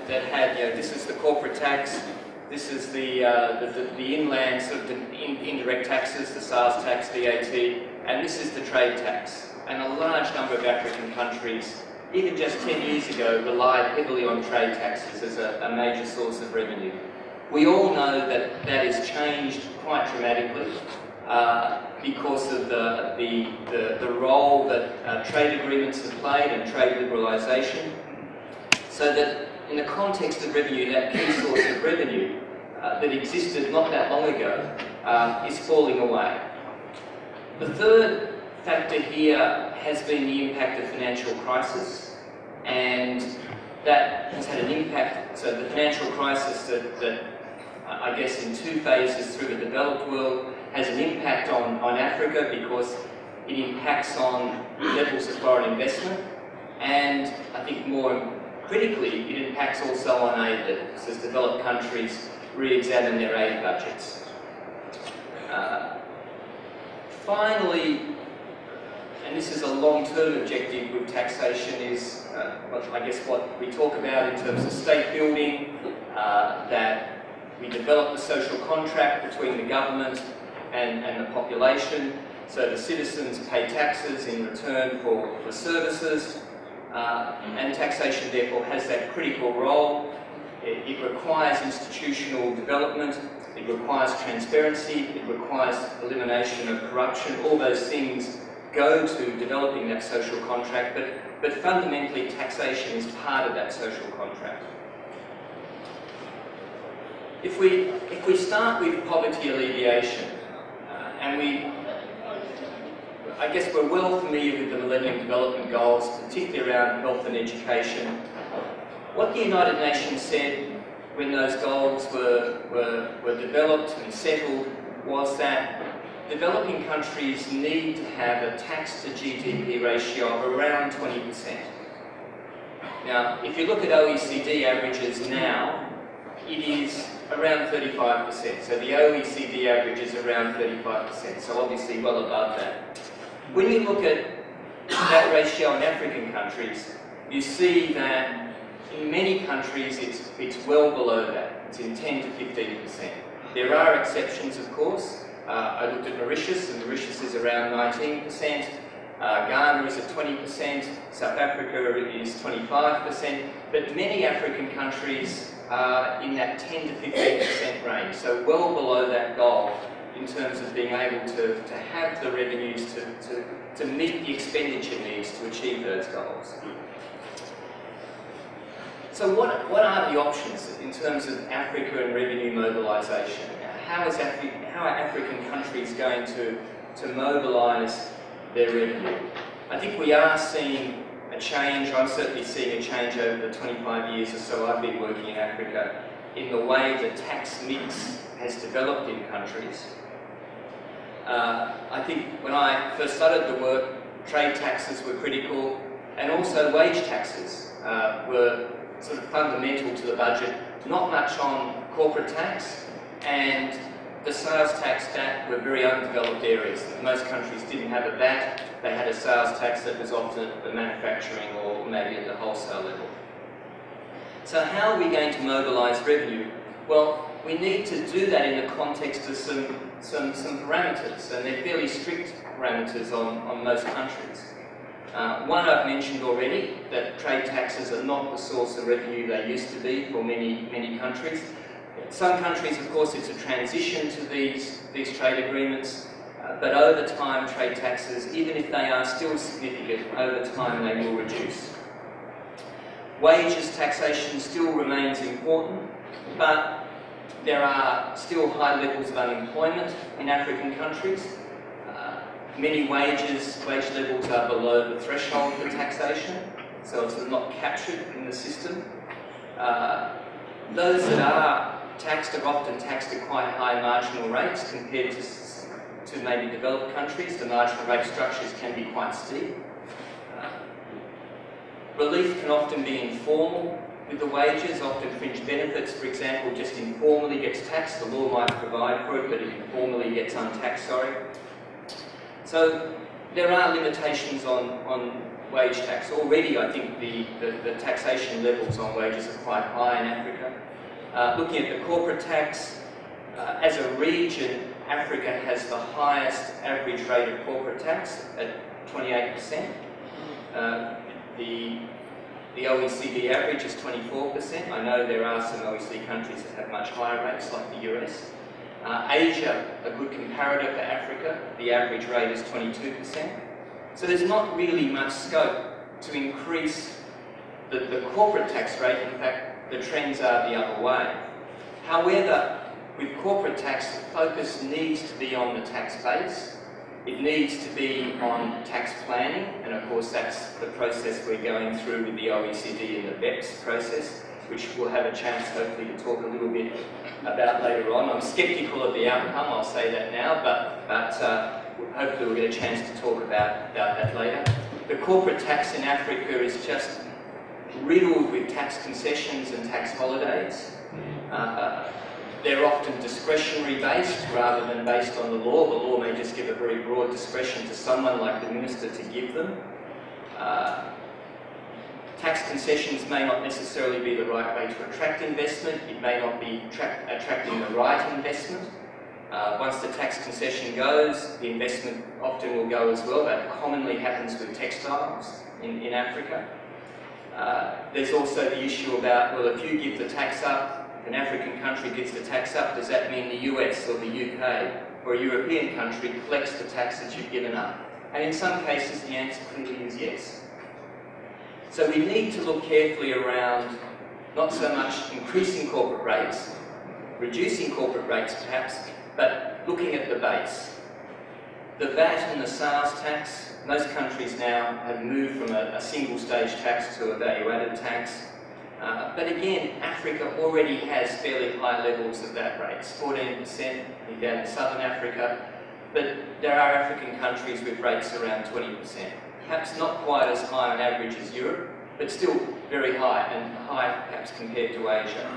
that had, this is the corporate tax, this is the inland sort of indirect taxes, the sales tax, VAT, and this is the trade tax. And a large number of African countries, even just 10 years ago, relied heavily on trade taxes as a major source of revenue. We all know that that has changed quite dramatically because of the role that trade agreements have played and trade liberalisation. So that in the context of revenue, that key source of revenue that existed not that long ago is falling away. The third factor here has been the impact of financial crisis, and that has had an impact. So the financial crisis that I guess in two phases through the developed world has an impact on Africa because it impacts on levels of foreign investment, and I think more critically it impacts also on aid levels as developed countries re-examine their aid budgets. Finally, and this is a long-term objective with taxation, is I guess what we talk about in terms of state building, that we develop the social contract between the government and the population, so the citizens pay taxes in return for services, and taxation therefore has that critical role. It requires institutional development, it requires transparency, it requires elimination of corruption. All those things go to developing that social contract, but fundamentally taxation is part of that social contract. If we start with poverty alleviation, and I guess we're well familiar with the Millennium Development Goals, particularly around health and education. What the United Nations said when those goals were developed and settled was that developing countries need to have a tax to GDP ratio of around 20%. Now, if you look at OECD averages now, it is around 35%. So the OECD average is around 35%, so obviously well above that. When you look at that ratio in African countries, you see that in many countries it's well below that. It's in 10 to 15%. There are exceptions, of course. I looked at Mauritius, and Mauritius is around 19%. Ghana is at 20%. South Africa is 25%. But many African countries are in that 10 to 15% range, so well below that goal in terms of being able to have the revenues to meet the expenditure needs to achieve those goals. So what are the options in terms of Africa and revenue mobilisation? How are African countries going to mobilise their revenue? I think we are seeing a change. I'm certainly seeing a change over the 25 years or so I've been working in Africa in the way the tax mix has developed in countries. I think when I first started the work, trade taxes were critical, and also wage taxes were sort of fundamental to the budget. Not much on corporate tax, and the sales tax that were very undeveloped areas. Most countries didn't have a VAT. They had a sales tax that was often at the manufacturing or maybe at the wholesale level. So how are we going to mobilise revenue? Well, we need to do that in the context of some parameters, and they're fairly strict parameters on most countries. One I've mentioned already, that trade taxes are not the source of revenue they used to be for many countries. Some countries, of course, it's a transition to these trade agreements, but over time, trade taxes, even if they are still significant, over time they will reduce. Wages taxation still remains important, but there are still high levels of unemployment in African countries. Many wage levels are below the threshold for taxation, so it's not captured in the system. Those that are taxed are often taxed at quite high marginal rates compared to maybe developed countries. The marginal rate structures can be quite steep. Relief can often be informal with the wages. Often fringe benefits, for example, just informally gets taxed. The law might provide for it, but it informally gets untaxed, So there are limitations on wage tax. Already, I think the taxation levels on wages are quite high in Africa. Looking at the corporate tax, as a region, Africa has the highest average rate of corporate tax at 28%. The OECD average is 24%. I know there are some OECD countries that have much higher rates, like the US. Asia, a good comparator for Africa, the average rate is 22%. So there's not really much scope to increase the corporate tax rate. In fact, the trends are the other way. However, with corporate tax, the focus needs to be on the tax base. It needs to be on tax planning, and of course that's the process we're going through with the OECD and the BEPS process, which we'll have a chance hopefully to talk a little bit about later on. I'm sceptical of the outcome, I'll say that now, but hopefully we'll get a chance to talk about that later. The corporate tax in Africa is just riddled with tax concessions and tax holidays. They're often discretionary based rather than based on the law. The law may just give a very broad discretion to someone like the minister to give them. Tax concessions may not necessarily be the right way to attract investment. It may not be attracting the right investment. Once the tax concession goes, the investment often will go as well. That commonly happens with textiles in Africa. There's also the issue about, well, if you give the tax up, an African country gives the tax up, does that mean the US or the UK or a European country collects the tax that you've given up? And in some cases the answer clearly is yes. So we need to look carefully around not so much increasing corporate rates, reducing corporate rates perhaps, but looking at the base. The VAT and the sales tax, most countries now have moved from a single stage tax to a value-added tax. But again, Africa already has fairly high levels of VAT rates, 14% down in southern Africa, but there are African countries with rates around 20%. Perhaps not quite as high on average as Europe, but still very high, and high perhaps compared to Asia.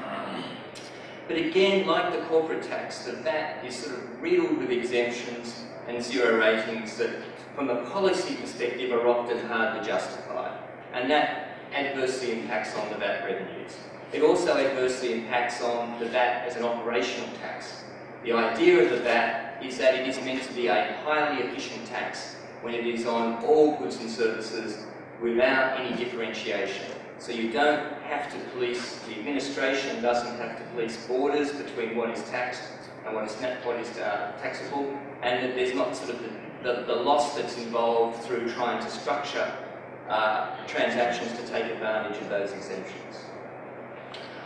But again, like the corporate tax, the VAT is sort of riddled with exemptions and zero ratings that, from a policy perspective, are often hard to justify. And that adversely impacts on the VAT revenues. It also adversely impacts on the VAT as an operational tax. The idea of the VAT is that it is meant to be a highly efficient tax when it is on all goods and services without any differentiation. So you don't have to police, the administration doesn't have to police borders between what is taxed and what is taxable, and that there's not sort of the loss that's involved through trying to structure transactions to take advantage of those exemptions.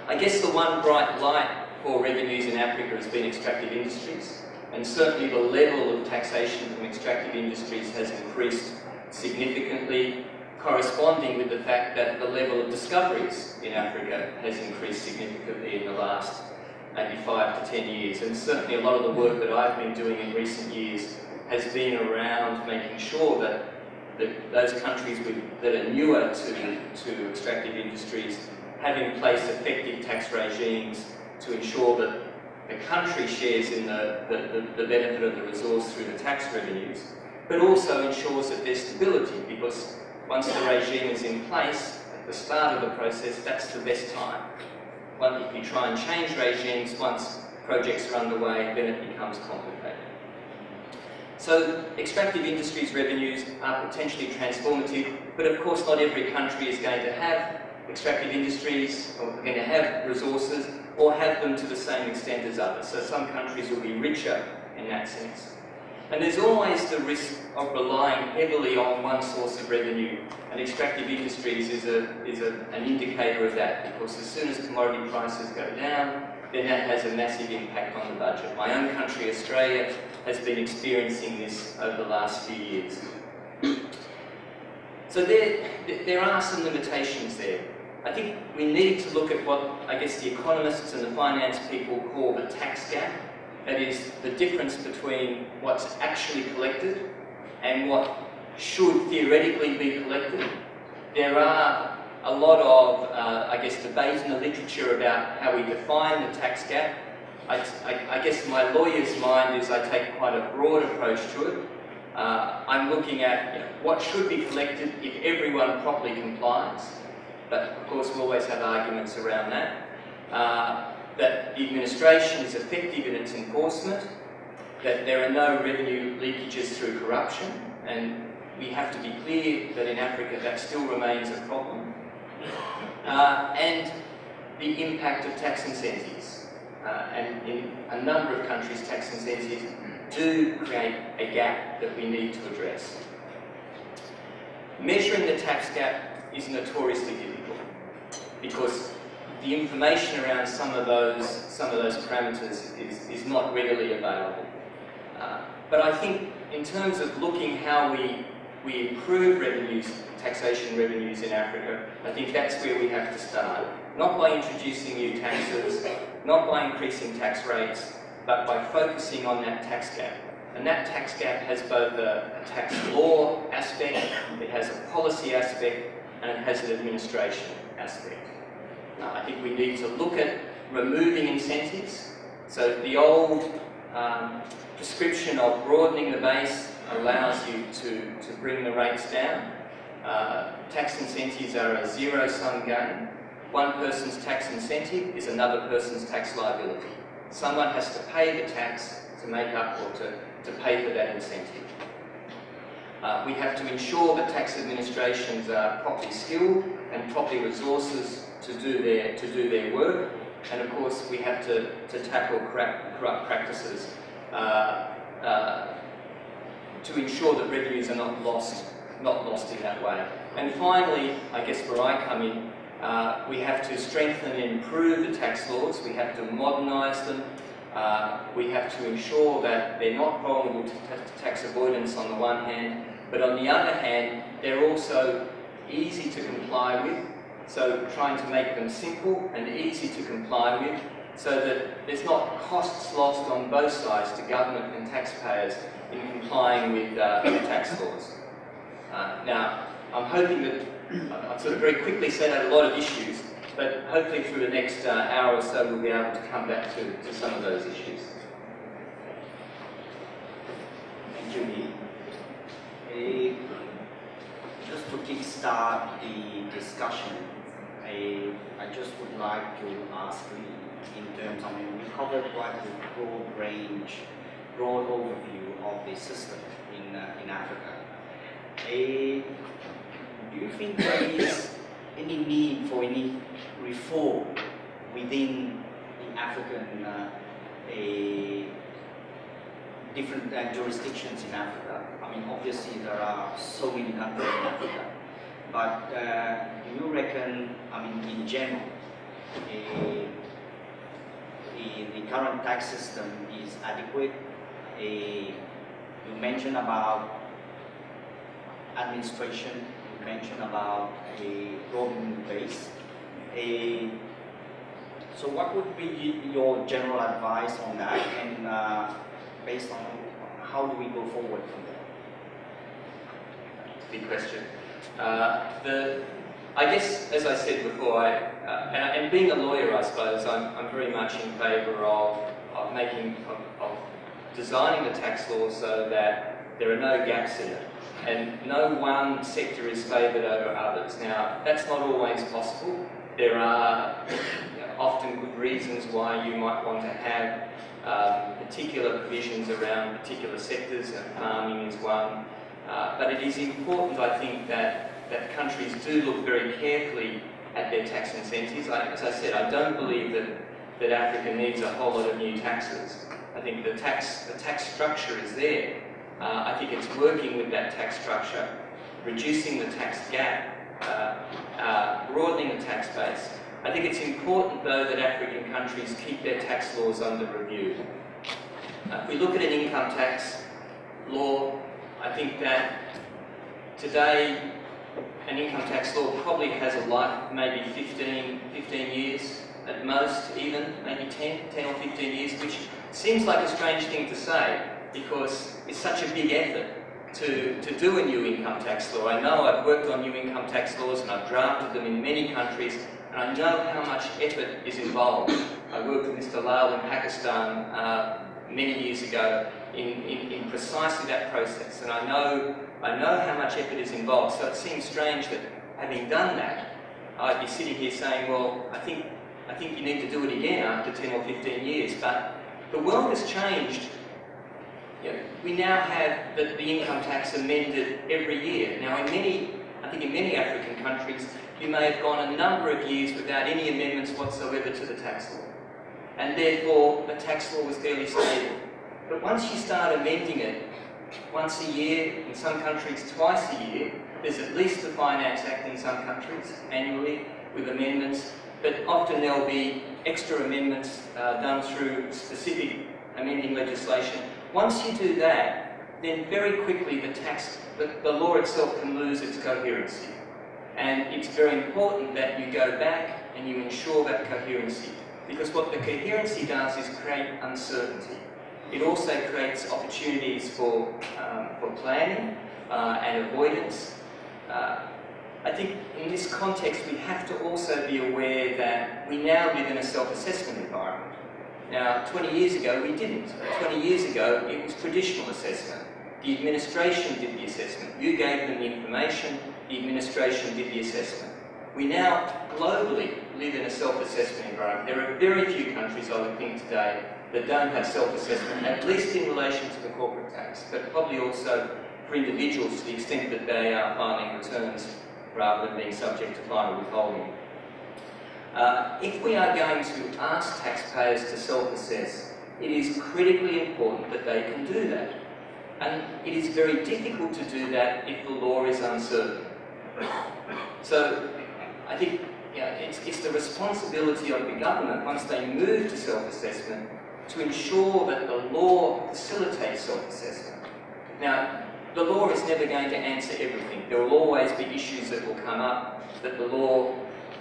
I guess the one bright light for revenues in Africa has been extractive industries, and certainly the level of taxation from extractive industries has increased significantly, corresponding with the fact that the level of discoveries in Africa has increased significantly in the last maybe 5 to 10 years. And certainly a lot of the work that I've been doing in recent years has been around making sure that those countries that are newer to extractive industries have in place effective tax regimes to ensure that the country shares in the benefit of the resource through the tax revenues, but also ensures that there's stability, because once the regime is in place at the start of the process, that's the best time. If you try and change regimes once projects are underway, then it becomes complicated. So extractive industries revenues are potentially transformative, but of course not every country is going to have extractive industries, or going to have resources, or have them to the same extent as others. So some countries will be richer in that sense. And there's always the risk of relying heavily on one source of revenue, and extractive industries is an indicator of that, because as soon as commodity prices go down, then that has a massive impact on the budget. My own country, Australia, has been experiencing this over the last few years. So there are some limitations there. I think we need to look at what I guess the economists and the finance people call the tax gap. That is the difference between what's actually collected and what should theoretically be collected. There are a lot of, I guess, debate in the literature about how we define the tax gap. I guess my lawyer's mind is I take quite a broad approach to it. I'm looking at what should be collected if everyone properly complies, but of course we always have arguments around that. That the administration is effective in its enforcement, that there are no revenue leakages through corruption, and we have to be clear that in Africa that still remains a problem, and the impact of tax incentives. And in a number of countries, tax incentives do create a gap that we need to address. Measuring the tax gap is notoriously difficult because the information around some of those parameters is not readily available. But I think in terms of looking how we improve revenues, taxation revenues in Africa, I think that's where we have to start. Not by introducing new taxes, not by increasing tax rates, but by focusing on that tax gap. And that tax gap has both a tax law aspect, it has a policy aspect, and it has an administration aspect. I think we need to look at removing incentives. So the old prescription of broadening the base allows you to bring the rates down. Tax incentives are a zero-sum game. One person's tax incentive is another person's tax liability. Someone has to pay the tax to make up or to pay for that incentive. We have to ensure that tax administrations are properly skilled and properly resources to do their work, and of course we have to tackle corrupt practices to ensure that revenues are not lost in that way. And finally, I guess where I come in, we have to strengthen and improve the tax laws. We have to modernise them. We have to ensure that they're not vulnerable to tax avoidance on the one hand, but on the other hand, they're also easy to comply with. So trying to make them simple and easy to comply with so that there's not costs lost on both sides to government and taxpayers in complying with tax laws. Now, I'm hoping that I've sort of very quickly set out a lot of issues, but hopefully through the next hour or so we'll be able to come back to some of those issues. Thank you, Lee. Just to kickstart the discussion, I just would like to ask Lee in terms, we covered quite a broad overview of the system in Africa. Do you think there is any need for any reform within the African different jurisdictions in Africa? Obviously there are so many countries in Africa, but do you reckon, in general, the current tax system is adequate? You mentioned about administration, you mentioned about a broadening base. So what would be your general advice on that, and based on how do we go forward from there? Big question. I guess, as I said before, and being a lawyer, I suppose, I'm very much in favour of designing the tax law so that there are no gaps in it, and no one sector is favoured over others. Now, that's not always possible. There are often good reasons why you might want to have particular provisions around particular sectors, and farming is one. But it is important, I think, that countries do look very carefully at their tax incentives. As I said, I don't believe that Africa needs a whole lot of new taxes. I think the tax structure is there. I think it's working with that tax structure, reducing the tax gap, broadening the tax base. I think it's important, though, that African countries keep their tax laws under review. If we look at an income tax law, I think that today an income tax law probably has a life, maybe 15 years at most, even, maybe 10 or 15 years, which seems like a strange thing to say because it's such a big effort to do a new income tax law. I know I've worked on new income tax laws and I've drafted them in many countries, and I know how much effort is involved. I worked with Mr. Lal in Pakistan many years ago, in precisely that process, and I know how much effort is involved. So it seems strange that, having done that, I'd be sitting here saying, well, I think you need to do it again after 10 or 15 years. But the world has changed. You know, we now have the income tax amended every year. Now, I think in many African countries, you may have gone a number of years without any amendments whatsoever to the tax law, and therefore the tax law was fairly stable. But once you start amending it once a year, in some countries twice a year, there's at least a Finance Act in some countries annually with amendments, but often there'll be extra amendments done through specific amending legislation. Once you do that, then very quickly the law itself can lose its coherency. And it's very important that you go back and you ensure that coherency, because what the coherency does is create uncertainty. It also creates opportunities for planning and avoidance. I think in this context we have to also be aware that we now live in a self-assessment environment. Now, 20 years ago we didn't. 20 years ago it was traditional assessment. The administration did the assessment. You gave them the information, the administration did the assessment. We now globally live in a self-assessment environment. There are very few countries, I would think today, that don't have self-assessment, at least in relation to the corporate tax, but probably also for individuals to the extent that they are filing returns rather than being subject to final withholding. If we are going to ask taxpayers to self-assess, it is critically important that they can do that. And it is very difficult to do that if the law is uncertain. So I think it's the responsibility of the government, once they move to self-assessment, to ensure that the law facilitates self-assessment. Now, the law is never going to answer everything. There will always be issues that will come up that the law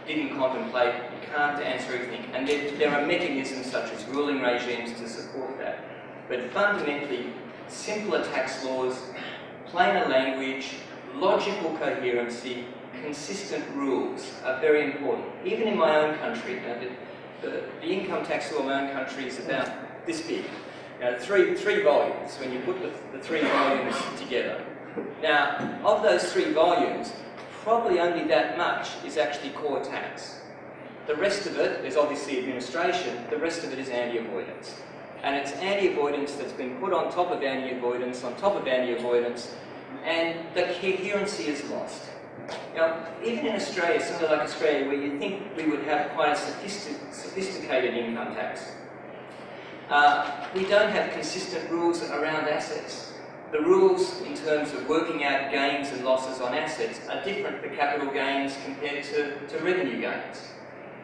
didn't contemplate. You can't answer everything. And there are mechanisms such as ruling regimes to support that. But fundamentally, simpler tax laws, plainer language, logical coherency, consistent rules are very important. Even in my own country, the income tax law in my own country is about this big. Three volumes, when you put the three volumes together. Now, of those three volumes, probably only that much is actually core tax. The rest of it is obviously administration, the rest of it is anti-avoidance. And it's anti-avoidance that's been put on top of anti-avoidance, on top of anti-avoidance, and the coherency is lost. Now, even in Australia, somewhere like Australia, where you think we would have quite a sophisticated income tax, we don't have consistent rules around assets. The rules in terms of working out gains and losses on assets are different for capital gains compared to revenue gains.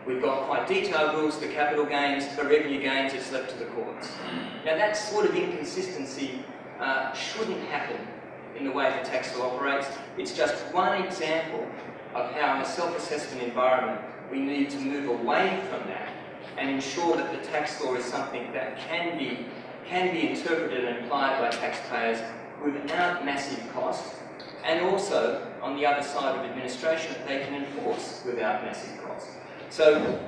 We've got quite detailed rules for capital gains. For revenue gains, it's left to the courts. Now, that sort of inconsistency shouldn't happen in the way the tax law operates. It's just one example of how in a self-assessment environment we need to move away from that and ensure that the tax law is something that can be interpreted and applied by taxpayers without massive cost, and also, on the other side of administration, that they can enforce without massive cost. So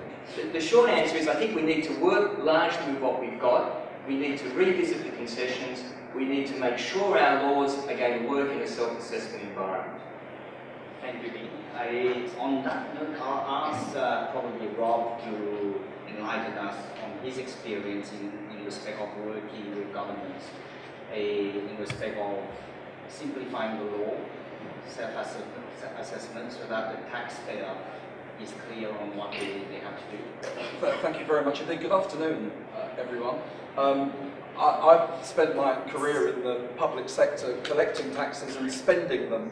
the short answer is I think we need to work largely with what we've got. We need to revisit the concessions. We need to make sure our laws are going to work in a self-assessment environment. Thank you, Dean. On that note, I'll ask probably Rob to enlighten us on his experience in respect of working with governments, in respect of simplifying the law, self-assessment, so that the taxpayer is clear on what they have to do. Thank you very much indeed. Good afternoon, everyone. I've spent my career in the public sector collecting taxes and spending them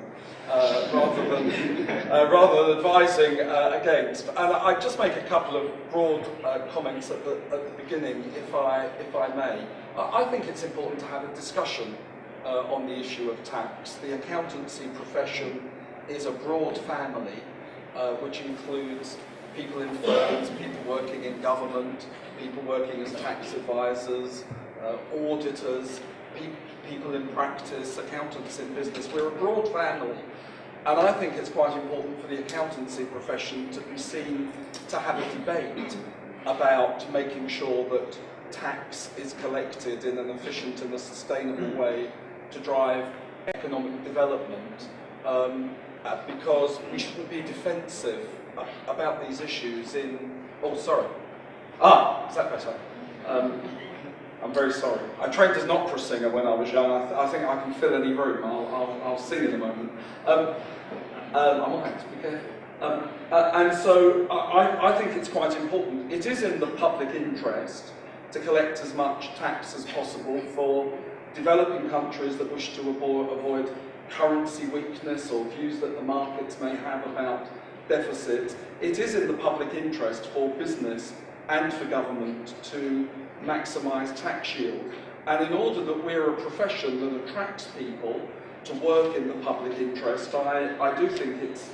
rather than advising against. And I just make a couple of broad comments at the beginning, if I may. I think it's important to have a discussion on the issue of tax. The accountancy profession is a broad family, which includes people in firms, people working in government, people working as tax advisors, auditors, people in practice, accountants in business. We're a broad family, and I think it's quite important for the accountancy profession to be seen to have a debate about making sure that tax is collected in an efficient and a sustainable way to drive economic development, because we shouldn't be defensive about these issues in... Oh, sorry. Is that better? I'm very sorry. I trained as an opera singer when I was young. I think I can fill any room. I'll sing in a moment. I might have to be careful. And so I think it's quite important. It is in the public interest to collect as much tax as possible for developing countries that wish to avoid currency weakness or views that the markets may have about deficits. It is in the public interest for business and for government to maximise tax yield. And in order that we're a profession that attracts people to work in the public interest, I do think it's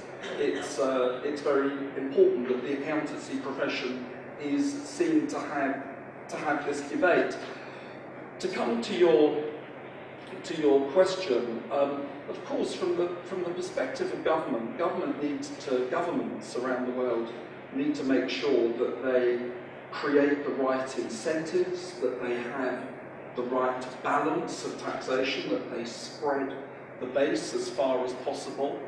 very important that the accountancy profession is seen to have this debate. To come to your question, of course, from the perspective of governments around the world need to make sure that they create the right incentives, that they have the right balance of taxation, that they spread the base as far as possible.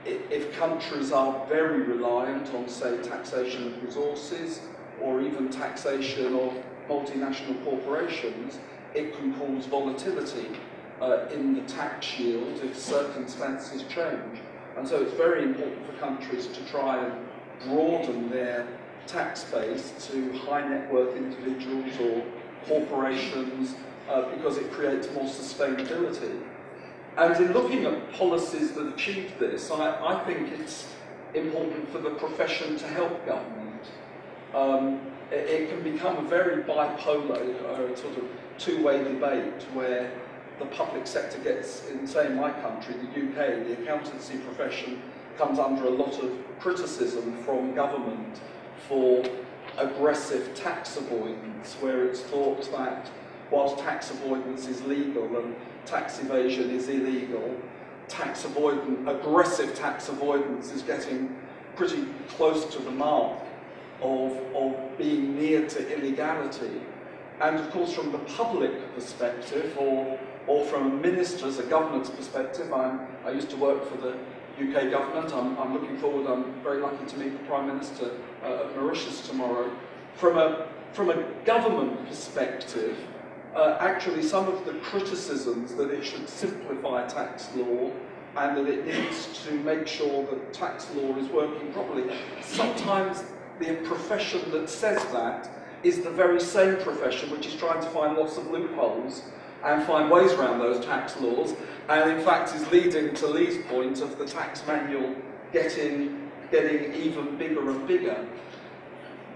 If countries are very reliant on, say, taxation of resources or even taxation of multinational corporations, it can cause volatility in the tax yield if circumstances change. And so it's very important for countries to try and broaden their tax base to high net worth individuals or corporations because it creates more sustainability. And in looking at policies that achieve this, I think it's important for the profession to help government. It can become a very bipolar, sort of two-way debate where the public sector gets, in say my country, the UK, the accountancy profession comes under a lot of criticism from government for aggressive tax avoidance, where it's thought that whilst tax avoidance is legal and tax evasion is illegal, aggressive tax avoidance is getting pretty close to the mark of being near to illegality. And of course, from the public perspective, or from a minister's, a government's perspective, I used to work for the UK government. I'm looking forward, I'm very lucky to meet the Prime Minister of Mauritius tomorrow. From a government perspective, actually some of the criticisms that it should simplify tax law and that it needs to make sure that tax law is working properly, sometimes the profession that says that is the very same profession which is trying to find lots of loopholes and find ways around those tax laws, and in fact is leading to Lee's point of the tax manual getting even bigger and bigger.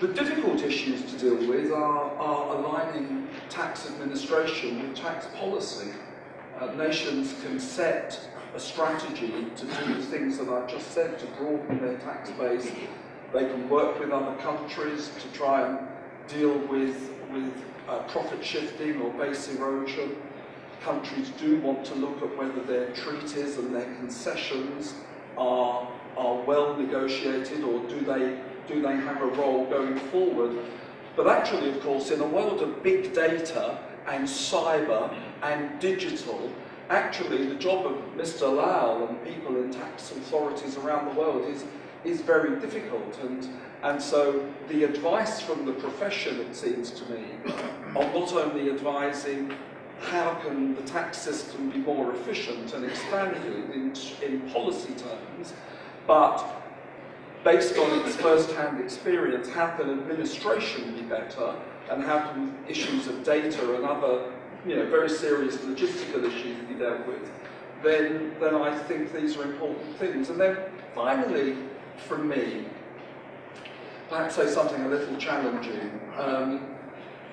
The difficult issues to deal with are aligning tax administration with tax policy. Nations can set a strategy to do the things that I've just said, to broaden their tax base. They can work with other countries to try and deal with profit shifting or base erosion. Countries do want to look at whether their treaties and their concessions are well negotiated, or do they have a role going forward. But actually, of course, in a world of big data and cyber and digital, actually the job of Mr. Lal and people in tax authorities around the world is very difficult. And so the advice from the profession, it seems to me, on not only advising how can the tax system be more efficient and expanded in policy terms, but based on its first-hand experience, how can administration be better, and how can issues of data and other, very serious logistical issues be dealt with, then I think these are important things. And then finally, from me, perhaps say something a little challenging.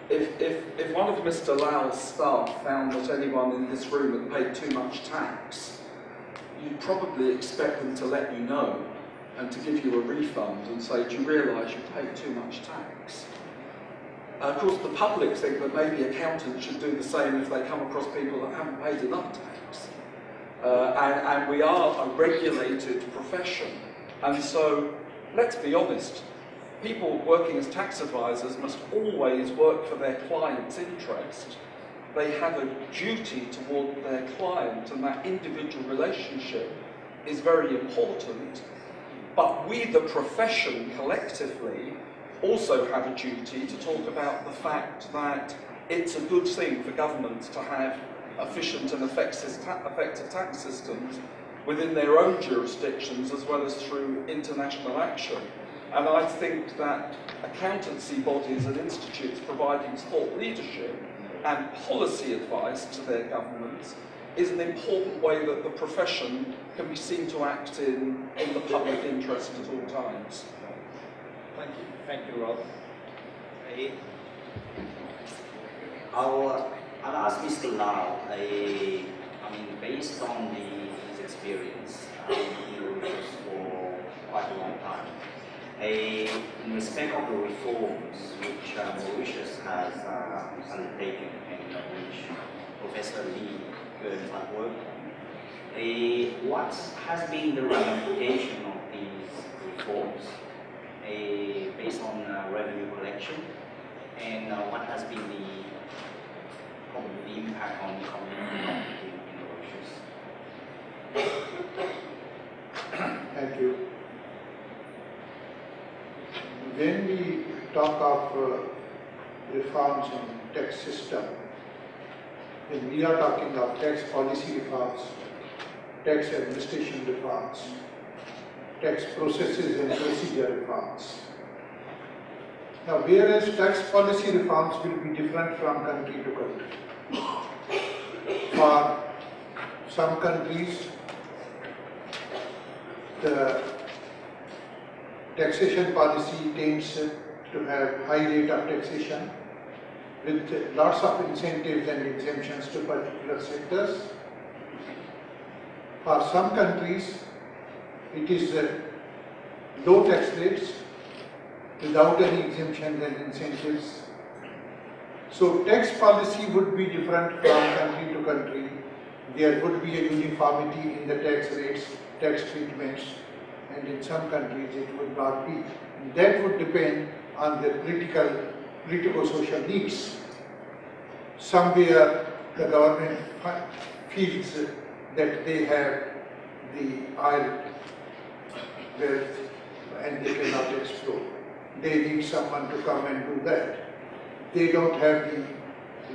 If one of Mr. Lal's staff found that anyone in this room had paid too much tax, you'd probably expect them to let you know and to give you a refund and say, do you realise you paid too much tax? Of course, the public think that maybe accountants should do the same if they come across people that haven't paid enough tax. And we are a regulated profession. And so, let's be honest, people working as tax advisors must always work for their client's interest. They have a duty toward their client, and that individual relationship is very important. But we, the profession, collectively, also have a duty to talk about the fact that it's a good thing for governments to have efficient and effective tax systems within their own jurisdictions as well as through international action. And I think that accountancy bodies and institutes providing thought leadership and policy advice to their governments is an important way that the profession can be seen to act in the public interest at all times. Thank you. Thank you, Rob. I'll ask Mr. Lau, I mean, based on his experience in Mauritius for quite a long time, in respect of the reforms which Mauritius has undertaken and which Professor Lee has worked on, what has been the ramification of these reforms based on revenue collection, and what has been the impact on the community in Mauritius? Thank you. When we talk of reforms in tax system, when we are talking of tax policy reforms, tax administration reforms, tax processes and procedure reforms. Now, whereas tax policy reforms will be different from country to country. For some countries, the taxation policy tends to have high rate of taxation with lots of incentives and exemptions to particular sectors. For some countries, it is low tax rates without any exemptions and incentives. So tax policy would be different from country to country. There would be a uniformity in the tax rates, tax treatments, and in some countries it would not be. And that would depend on the political-social needs. Somewhere the government feels that they have the oil wealth and they cannot explore. They need someone to come and do that. They don't have the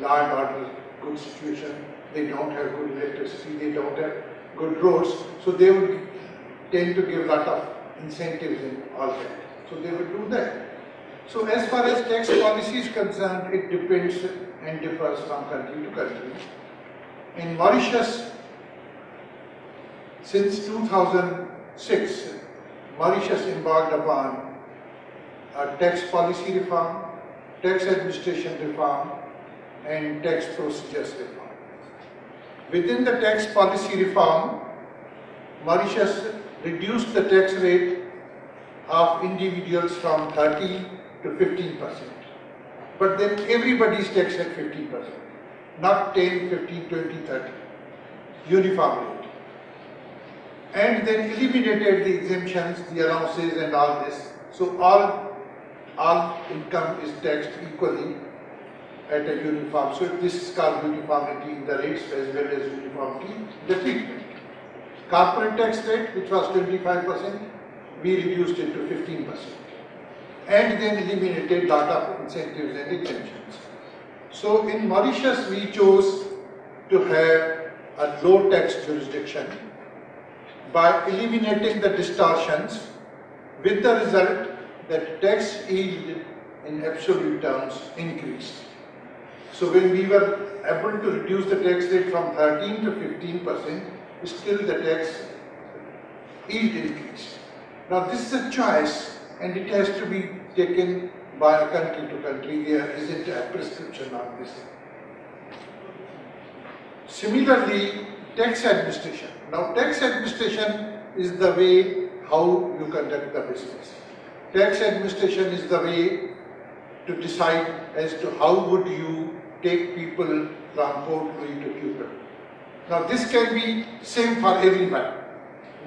law and order good situation, they don't have good electricity, they don't have good roads, so they would tend to give a lot of incentives and all that. So they would do that. So as far as tax policy is concerned, it depends and differs from country to country. In Mauritius, since 2006, Mauritius embarked upon a tax policy reform, tax administration reform, and tax procedures reform. Within the tax policy reform, Mauritius reduced the tax rate of individuals from 30 to 15%. But then everybody is taxed at 15%, not 10, 15, 20, 30, uniform rate. And then eliminated the exemptions, the allowances and all this. So all income is taxed equally at a uniform. So this is called uniformity in the rates as well as uniformity in the treatment. Corporate tax rate, which was 25%, we reduced it to 15%. And then eliminated lot of incentives and exemptions. So in Mauritius, we chose to have a low tax jurisdiction by eliminating the distortions, with the result that tax yield in absolute terms increased. So when we were able to reduce the tax rate from 13 to 15%, still the tax yield increased. Now this is a choice and it has to be taken by a country to country. There isn't a prescription on this. Similarly, tax administration. Now tax administration is the way how you conduct the business. Tax administration is the way to decide as to how would you take people from Port Louis to Cuba. Now this can be same for everyone.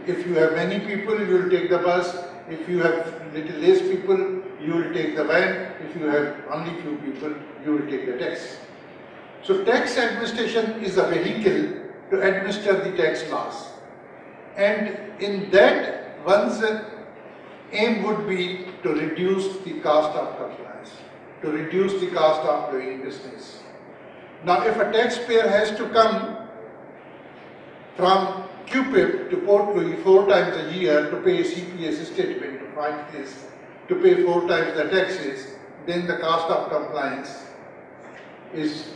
If you have many people, you will take the bus. If you have little less people, you will take the van. If you have only few people, you will take the tax. So tax administration is a vehicle to administer the tax laws. And in that, one's aim would be to reduce the cost of compliance, to reduce the cost of doing business. Now, if a taxpayer has to come from QPIP to Port Louis 4 times a year to pay a CPS statement to find this, to pay 4 times the taxes, then the cost of compliance is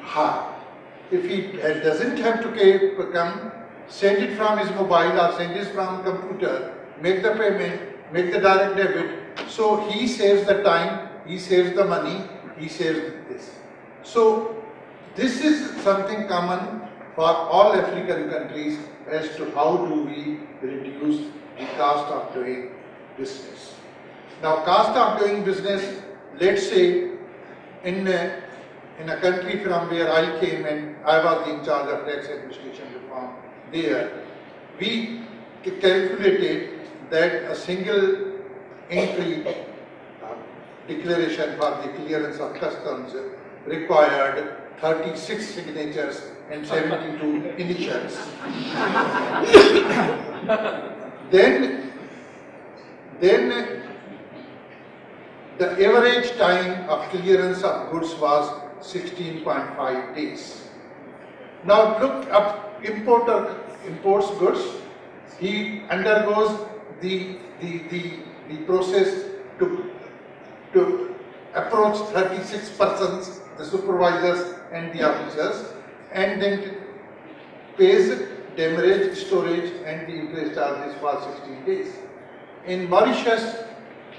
high. If he doesn't have to come, send it from his mobile or send it from computer, make the payment, make the direct debit, so he saves the time, he saves the money, he saves this. So this is something common for all African countries as to how do we reduce the cost of doing business. Now, cost of doing business, let's say in a country from where I came and I was in charge of tax administration reform there, we calculated that a single entry declaration for the clearance of customs required 36 signatures and 72 initials. Then the average time of clearance of goods was 16.5 days. Now look up, importer imports goods, he undergoes the process to approach 36 persons, the supervisors and the officers, and then pays demurrage, storage and the interest charges for 16 days. In Mauritius,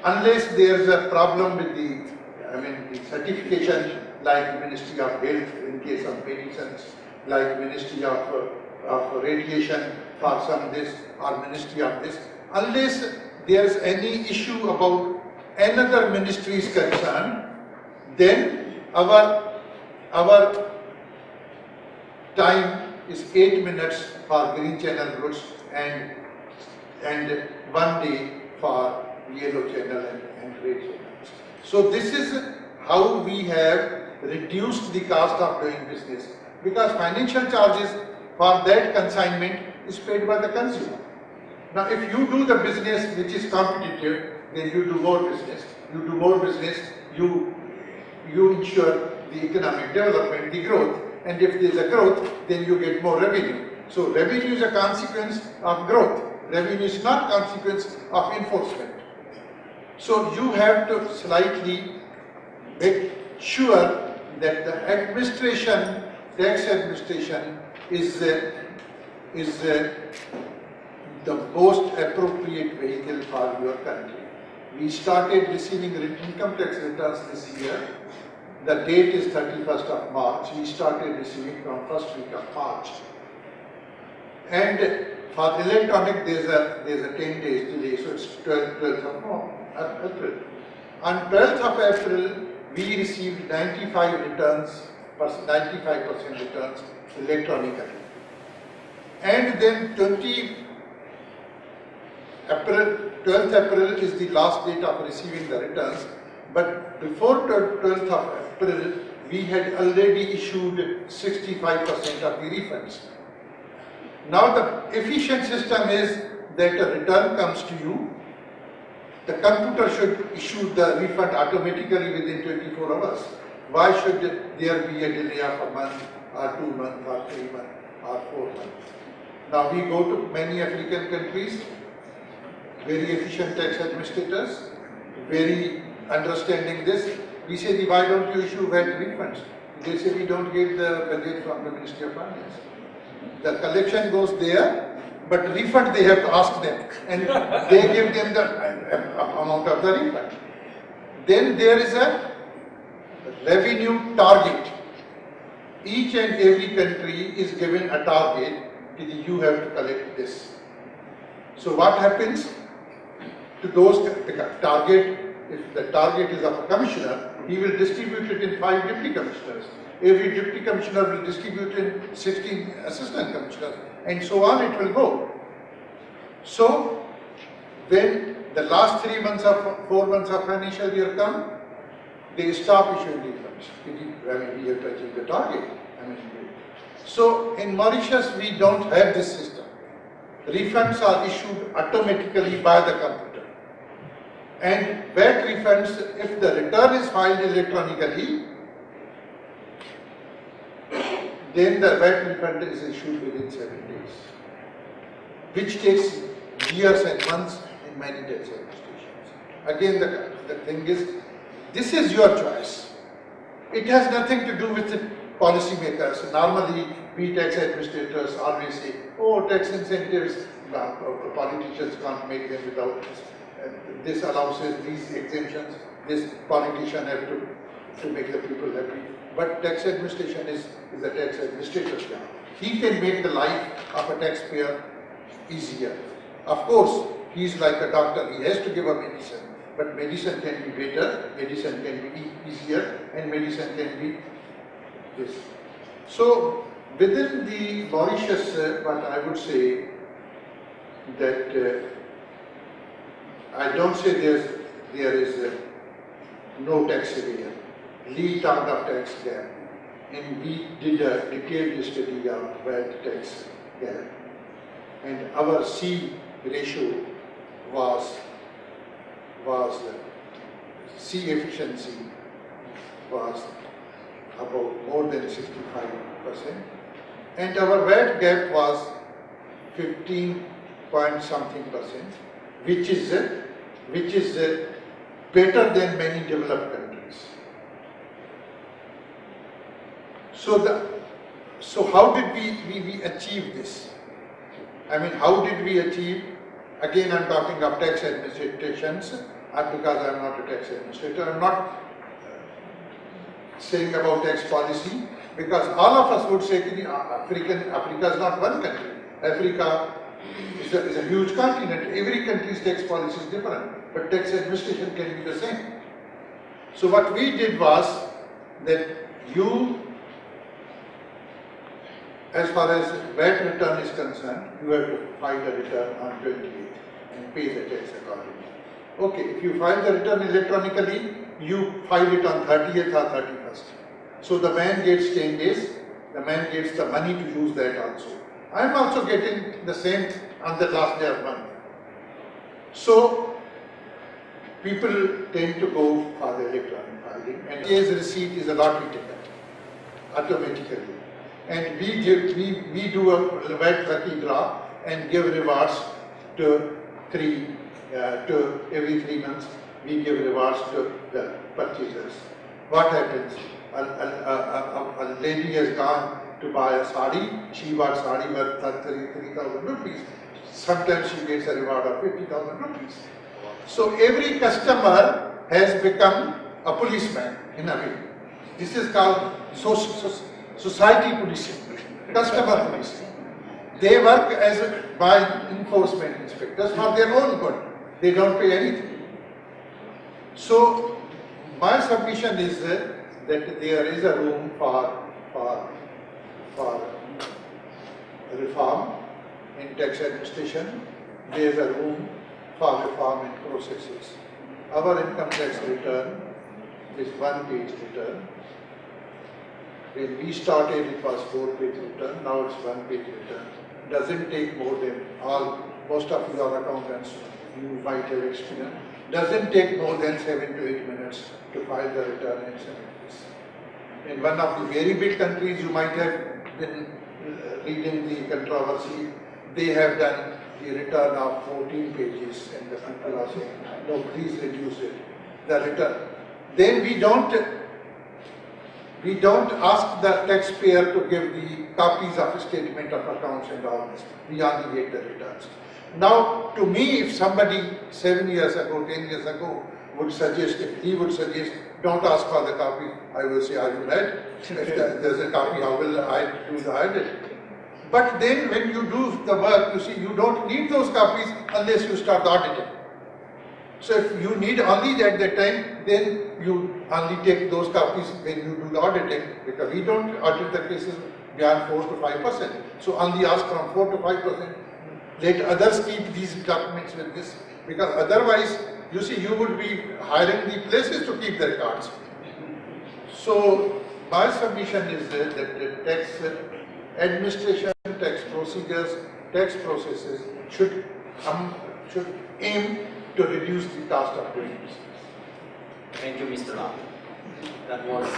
unless there is a problem with the certification, like Ministry of Health in case of medicines, like Ministry of Radiation for some this or Ministry of this, unless there is any issue about another ministry is concerned, then our time is 8 minutes for green channel goods and 1 day for yellow channel and red channel. So this is how we have reduced the cost of doing business, because financial charges for that consignment is paid by the consumer. Now if you do the business which is competitive, then you do more business. You do more business, you ensure the economic development, the growth, and if there is a growth, then you get more revenue. So revenue is a consequence of growth. Revenue is not consequence of enforcement. So you have to slightly make sure that the administration, tax administration is the most appropriate vehicle for your country. We started receiving income tax returns this year. The date is 31st of March. We started receiving from first week of March. And for electronic, there's a 10 days delay, so it's 12th of April. On 12th of April, we received 95% returns electronically. And then 12th April is the last date of receiving the returns, but before 12th of April, we had already issued 65% of the refunds. Now the efficient system is that a return comes to you, the computer should issue the refund automatically within 24 hours. Why should there be a delay of a month or 2 months or 3 months or 4 months? Now we go to many African countries, very efficient tax administrators, very understanding this. We say, why don't you issue VAT refunds? They say, we don't get the budget from the Ministry of Finance. The collection goes there, but refund they have to ask them, and they give them the amount of the refund. Then there is a revenue target. Each and every country is given a target, you have to collect this. So what happens to those target? If the target is of a commissioner, he will distribute it in 5 deputy commissioners. Every deputy commissioner will distribute in 16 assistant commissioners, and so on it will go. So when the last 4 months of financial year come, they stop issuing refunds. We have to achieve the target. So in Mauritius, we don't have this system. Refunds are issued automatically by the computer. And VAT refunds, if the return is filed electronically, then the VAT refund is issued within 7 days, which takes years and months in many tax administrations. Again, the thing is, this is your choice. It has nothing to do with the policymakers. Normally, we tax administrators always say, oh, tax incentives, politicians can't make them without this. This allowances, these exemptions, this politician have to make the people happy. But tax administration is the tax administrator's job. He can make the life of a taxpayer easier. Of course, he is like a doctor, he has to give a medicine. But medicine can be better, medicine can be easier, and medicine can be this. So, within the Mauritius, what I would say that I don't say there is no tax area. Lee talked of tax gap, and we did a detailed study of VAT tax gap, and our C ratio was C efficiency was about more than 65%, and our VAT gap was 15 point something %, which is better than many developed countries. So how did we achieve this? I mean, how did we achieve? Again, I'm talking of tax administrations, because I'm not a tax administrator. I'm not saying about tax policy, because all of us would say Africa is not one country. Africa is a huge continent. Every country's tax policy is different, but tax administration can be the same. So what we did was that as far as VAT return is concerned, you have to file the return on 28th and pay the tax accordingly. Okay, if you file the return electronically, you file it on 30th or 31st. So the man gets 10 days, the man gets the money to use that also. I am also getting the same on the last day of month. So people tend to go for the electronic filing, and his receipt is a lottery ticket automatically. And we do a VAT lucky draw and give rewards to every 3 months. We give rewards to the purchasers. What happens? A lady has gone to buy a sari. She bought sari worth 3,000 rupees. Sometimes she gets a reward of 50,000 rupees. So every customer has become a policeman in a way. This is called society policing, customer policing. They work by enforcement inspectors for their own good. They don't pay anything. So my submission is that there is a room for reform in tax administration. There is a room for reform in processes. Our income tax return is 1-page return. When we started, it was 4-page return. Now it's 1-page return. Doesn't take more than most of your accountants you might have experienced. Doesn't take more than 7 to 8 minutes to file the return and submit this. In one of the very big countries, you might have been reading the controversy. They have done the return of 14 pages, and the people are saying, no, please reduce it. The return. Then we don't ask the taxpayer to give the copies of statement of accounts and all this. We only get the returns. Now, to me, if somebody 7 years ago, 10 years ago would suggest, if he would suggest, don't ask for the copy, I will say, are you mad? If there's a copy, how will I do the audit? But then when you do the work, you see, you don't need those copies unless you start auditing. So if you need only at that time, then you only take those copies when you do the auditing, because we don't audit the cases beyond 4 to 5%. So only ask from 4 to 5% let others keep these documents with this, because otherwise, you see, you would be hiring the places to keep their cards. So, my submission is that the tax administration, tax procedures, tax processes should aim to reduce the cost of doing business. Thank you, Mr. Ram. That was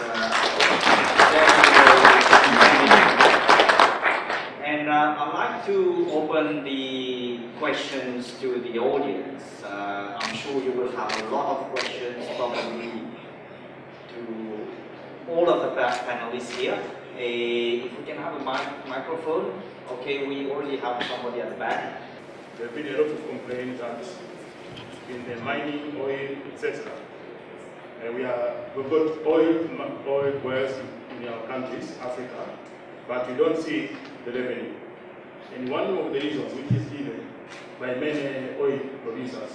and I'd like to open the questions to the audience. I'm sure you will have a lot of questions probably to all of the panelists here. If we can have a microphone. Okay, we already have somebody at the back. There have been a lot of complaints that in the mining, oil, etc. We've got oil wells in our countries, Africa, but we don't see the revenue. And one of the reasons which is given by many oil producers,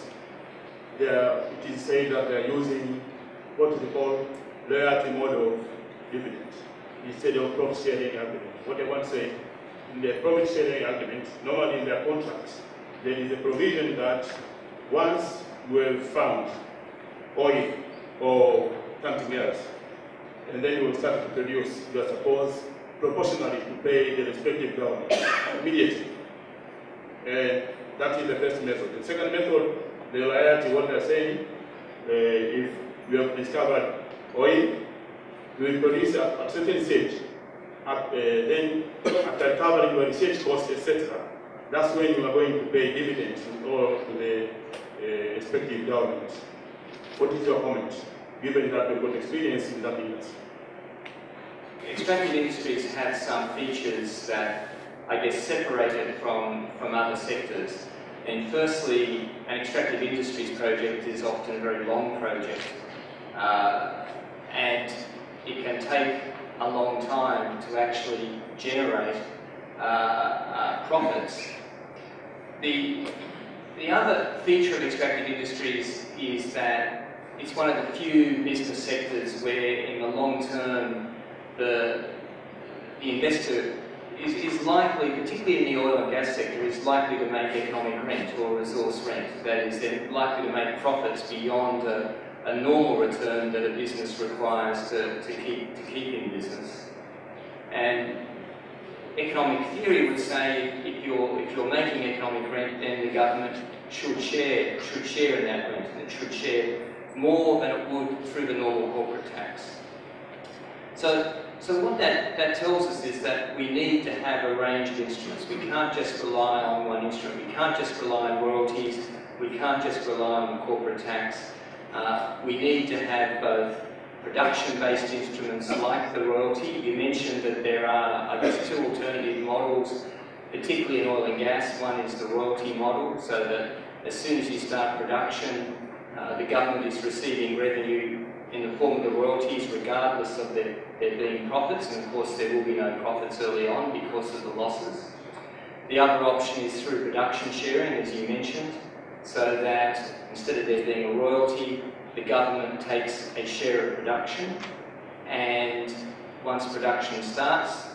it is said that they are using what they call loyalty model of dividend instead of profit sharing agreement. What I want to say, in the profit sharing agreement, normally in their contracts, there is a provision that once you have found oil or something else, and then you will start to produce, you are supposed proportionally to pay the respective government immediately. And that is the first method. The second method, the loyalty, what they are saying, if you have discovered oil, you will produce at a certain stage. Then, after covering your research costs, etc., that's when you are going to pay dividends to the respective governments. What is your comment, given that we've got experience in that industry? Extractive industries have some features that, I guess, separate it from other sectors. And firstly, an extractive industries project is often a very long project, and it can take a long time to actually generate profits. The other feature of extractive industries is that it's one of the few business sectors where, in the long term, the investor is likely, particularly in the oil and gas sector, is likely to make economic rent or resource rent. That is, they're likely to make profits beyond a normal return that a business requires to keep in business. And economic theory would say if you're making economic rent, then the government should share in that rent, and it should share more than it would through the normal corporate tax. So what that tells us is that we need to have a range of instruments. We can't just rely on one instrument. We can't just rely on royalties. We can't just rely on corporate tax. We need to have both production-based instruments like the royalty. You mentioned that there are, I guess, two alternative models, particularly in oil and gas. One is the royalty model, so that as soon as you start production, the government is receiving revenue in the form of the royalties, regardless of there being profits, and of course there will be no profits early on because of the losses. The other option is through production sharing, as you mentioned, so that instead of there being a royalty, the government takes a share of production, and once production starts,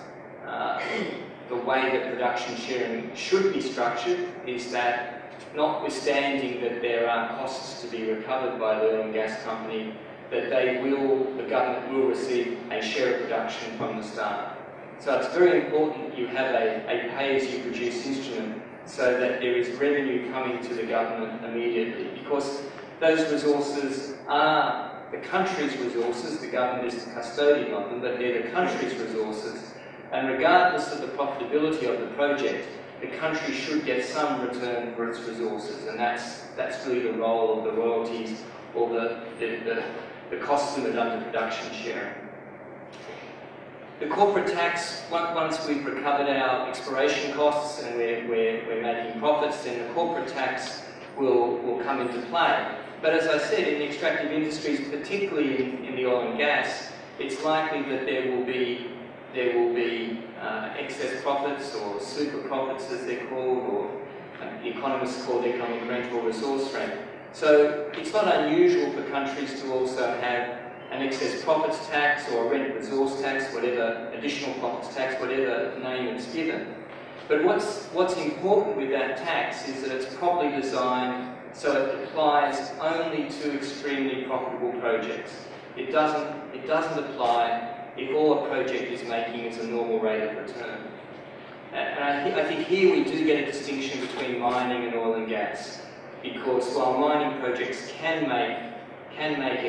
the way that production sharing should be structured is that, notwithstanding that there are costs to be recovered by the oil and gas company, that the government will receive a share of production from the start. So it's very important that you have a pay-as-you-produce instrument so that there is revenue coming to the government immediately, because those resources are the country's resources. The government is the custodian of them, but they're the country's resources. And regardless of the profitability of the project, the country should get some return for its resources, and that's really the role of the royalties or the cost limit under production sharing. The corporate tax, once we've recovered our exploration costs and we're making profits, then the corporate tax will come into play. But as I said, in the extractive industries, particularly in the oil and gas, it's likely that there will be excess profits, or super profits as they're called, or economists call it economic rent or resource rent. So it's not unusual for countries to also have an excess profits tax or a rent resource tax, whatever, additional profits tax, whatever name it's given. But what's important with that tax is that it's properly designed so it applies only to extremely profitable projects. It doesn't apply if all a project is making is a normal rate of return. And I think here we do get a distinction between mining and oil and gas, because while mining projects can make economic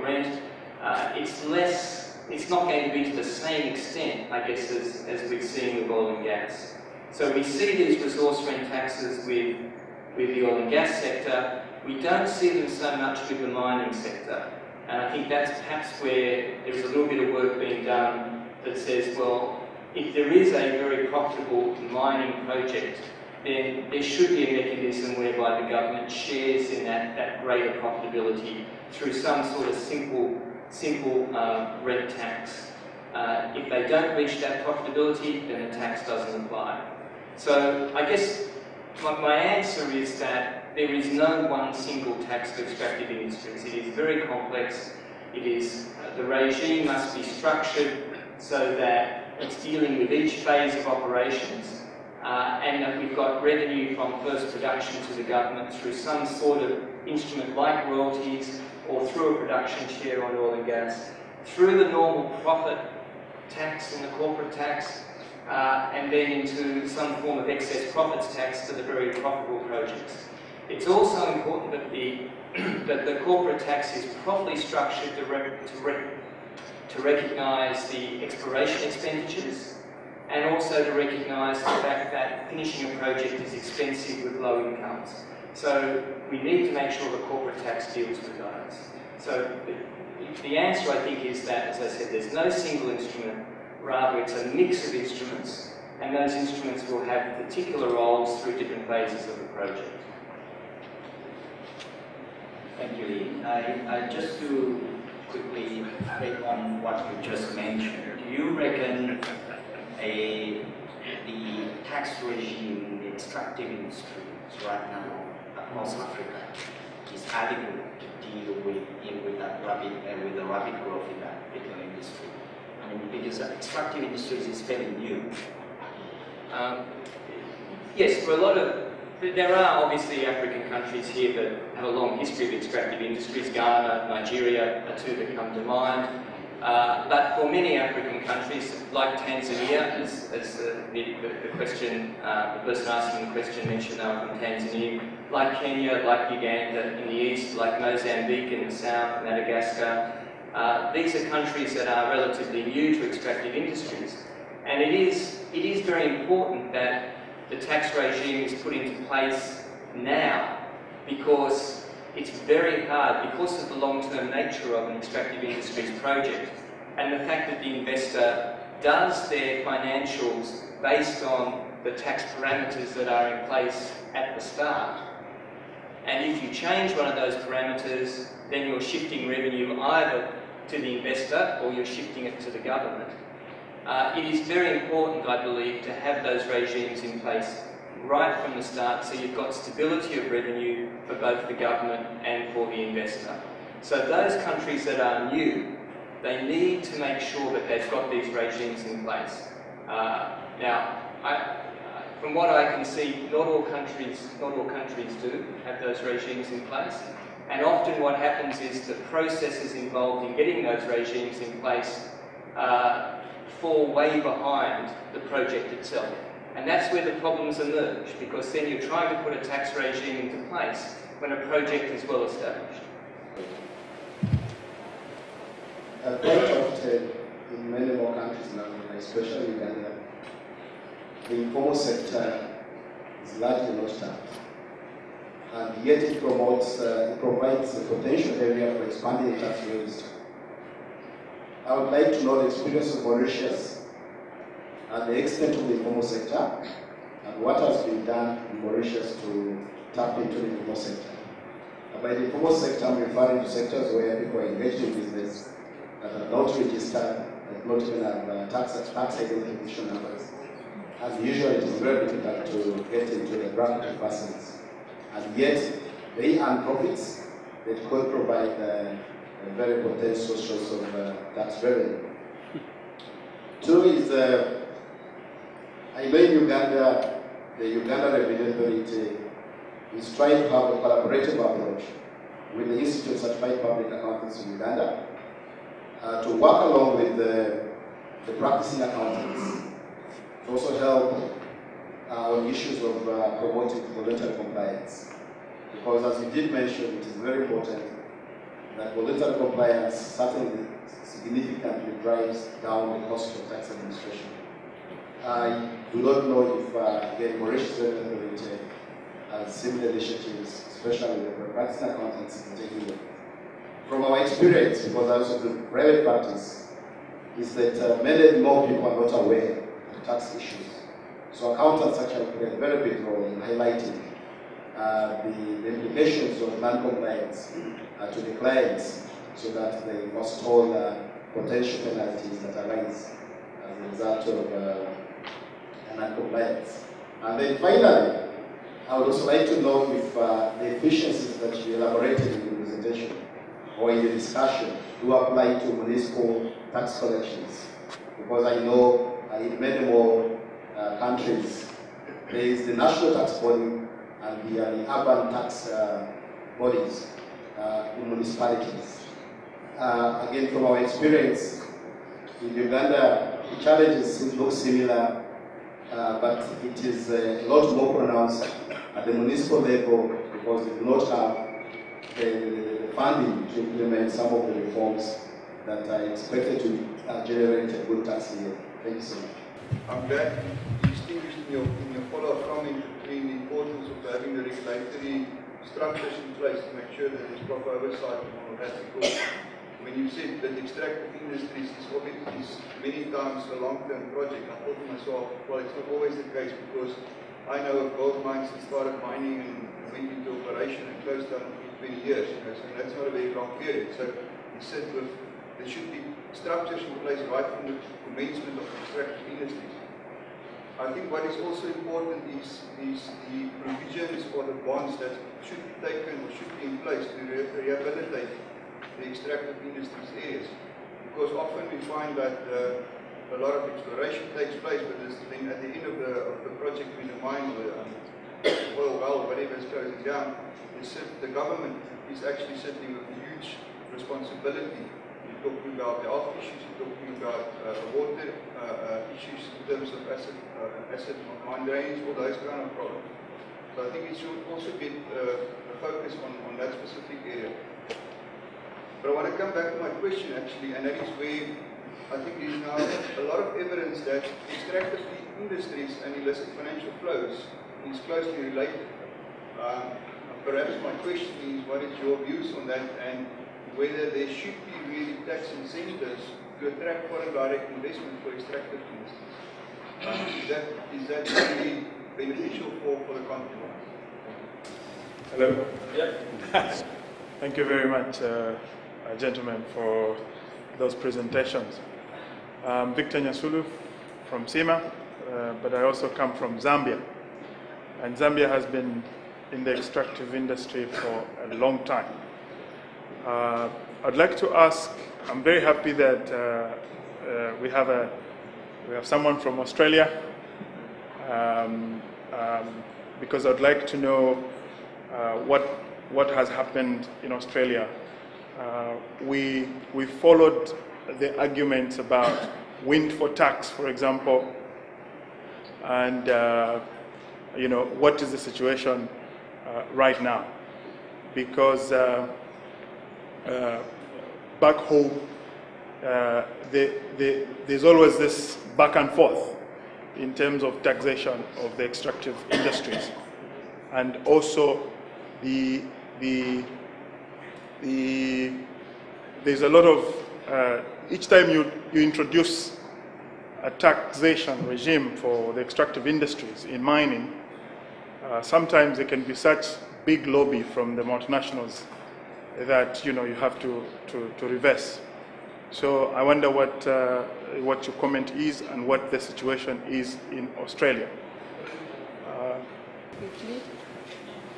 rent, it's not going to be to the same extent, I guess, as we've seen with oil and gas. So we see these resource rent taxes with the oil and gas sector. We don't see them so much with the mining sector. And I think that's perhaps where there's a little bit of work being done that says, well, if there is a very profitable mining project, then there should be a mechanism whereby the government shares in that greater profitability through some sort of simple rent tax. If they don't reach that profitability, then the tax doesn't apply. So I guess my answer is that there is no one single tax for extractive industries. It is very complex. It is, the regime must be structured so that it's dealing with each phase of operations, and that we've got revenue from first production to the government through some sort of instrument like royalties or through a production share on oil and gas, through the normal profit tax and the corporate tax, and then into some form of excess profits tax for the very profitable projects. It's also important that the corporate tax is properly structured to recognise the exploration expenditures, and also to recognise the fact that finishing a project is expensive with low incomes. So we need to make sure the corporate tax deals with those. So the answer, I think, is that, as I said, there's no single instrument. Rather, it's a mix of instruments, and those instruments will have particular roles through different phases of the project. Thank you, Lee. I just to quickly add on what you just mentioned. Do you reckon the tax regime in the extractive industries right now across Africa is adequate to deal with the rapid growth in that particular industry? I mean, because extractive industries is fairly new. Yes, for a lot of, there are obviously African countries here that have a long history of extractive industries. Ghana, Nigeria are two that come to mind. But for many African countries, like Tanzania, as the question, the person asking the question mentioned, they were from Tanzania, like Kenya, like Uganda in the east, like Mozambique in the south, Madagascar. These are countries that are relatively new to extractive industries. And it is very important that the tax regime is put into place now, because it's very hard, because of the long-term nature of an extractive industries project, and the fact that the investor does their financials based on the tax parameters that are in place at the start. And if you change one of those parameters, then you're shifting revenue either to the investor or you're shifting it to the government. It is very important, I believe, to have those regimes in place right from the start, so you've got stability of revenue for both the government and for the investor. So those countries that are new, they need to make sure that they've got these regimes in place. Now, from what I can see, not all countries do have those regimes in place. And often what happens is the processes involved in getting those regimes in place fall way behind the project itself. And that's where the problems emerge, because then you're trying to put a tax regime into place when a project is well established. Quite often in many more countries in Africa, especially Uganda, the informal sector is largely not taxed. And yet it provides a potential area for expanding the tax register. I would like to know the experience of Mauritius and the extent of the informal sector, and what has been done in Mauritius to tap into the informal sector. And by the informal sector, I'm referring to sectors where people are engaged in business that are not registered, that not even have tax identification numbers. And usually it is very difficult to get into the bracket of persons. And yet they earn profits that could provide a very potential source of tax revenue. Two is I know in Uganda, the Uganda Revenue Authority is trying to have a collaborative approach with the Institute of Certified Public Accountants in Uganda to work along with the practicing accountants to also help on issues of promoting voluntary compliance. Because as you did mention, it is very important that voluntary compliance certainly significantly drives down the cost of tax administration. I do not know if the Mauritius Revenue Authority has similar initiatives, especially with the practicing accountants in particular. From our experience, because I also do private practice, is that many more people are not aware of tax issues. So accountants actually play a very big role in highlighting the implications of non-compliance to the clients so that they must hold potential penalties that arise as a result of non-compliance. And then finally, I would also like to know if the efficiencies that you elaborated in the presentation or in the discussion do apply to municipal tax collections. Because I know in many more countries, there is the national tax body and the urban tax bodies in municipalities. Again, from our experience in Uganda, the challenges look similar, but it is a lot more pronounced at the municipal level because they do not have the funding to implement some of the reforms that are expected to generate a good tax year. Thank you so much. I'm glad you distinguished in your follow-up comment between the importance of having the regulatory structures in place to make sure that there's proper oversight and all of that. Because when you said that extractive industries is many times a long-term project, I thought to myself, well, it's not always the case because I know of gold mines that started mining and went into operation and closed down in 20 years. You know, so that's not a very long period. So you said there should be structures in place right from the commencement of extractive industries. I think what is also important is the provisions or the bonds that should be taken or should be in place to rehabilitate the extractive industries areas. Because often we find that a lot of exploration takes place, but then at the end of the project when the mine or the oil well, whatever is closing down, the government is actually sitting with a huge responsibility. You're talking about the health issues, you're talking about water issues in terms of acid mine drainage, all those kind of problems. So I think it should also get a focus on that specific area. But I want to come back to my question actually, and that is where I think there is now a lot of evidence that extractive industries and illicit financial flows is closely related. Perhaps my question is, what is your views on that, and whether there should be really tax incentives to attract foreign direct investment for extractive industries? Is that really beneficial for the country? Hello? Yeah. Thank you very much, gentlemen, for those presentations. I'm Victor Nyasulu from SEMA, but I also come from Zambia. And Zambia has been in the extractive industry for a long time. I'd like to ask, I'm very happy that we have someone from Australia, because I'd like to know what has happened in Australia. We followed the arguments about windfall tax, for example, and what is the situation right now? Because back home, there's always this back and forth in terms of taxation of the extractive industries, and also there's a lot of each time you introduce a taxation regime for the extractive industries in mining, sometimes there can be such big lobby from the multinationals that you have to reverse. So I wonder what your comment is and what the situation is in Australia.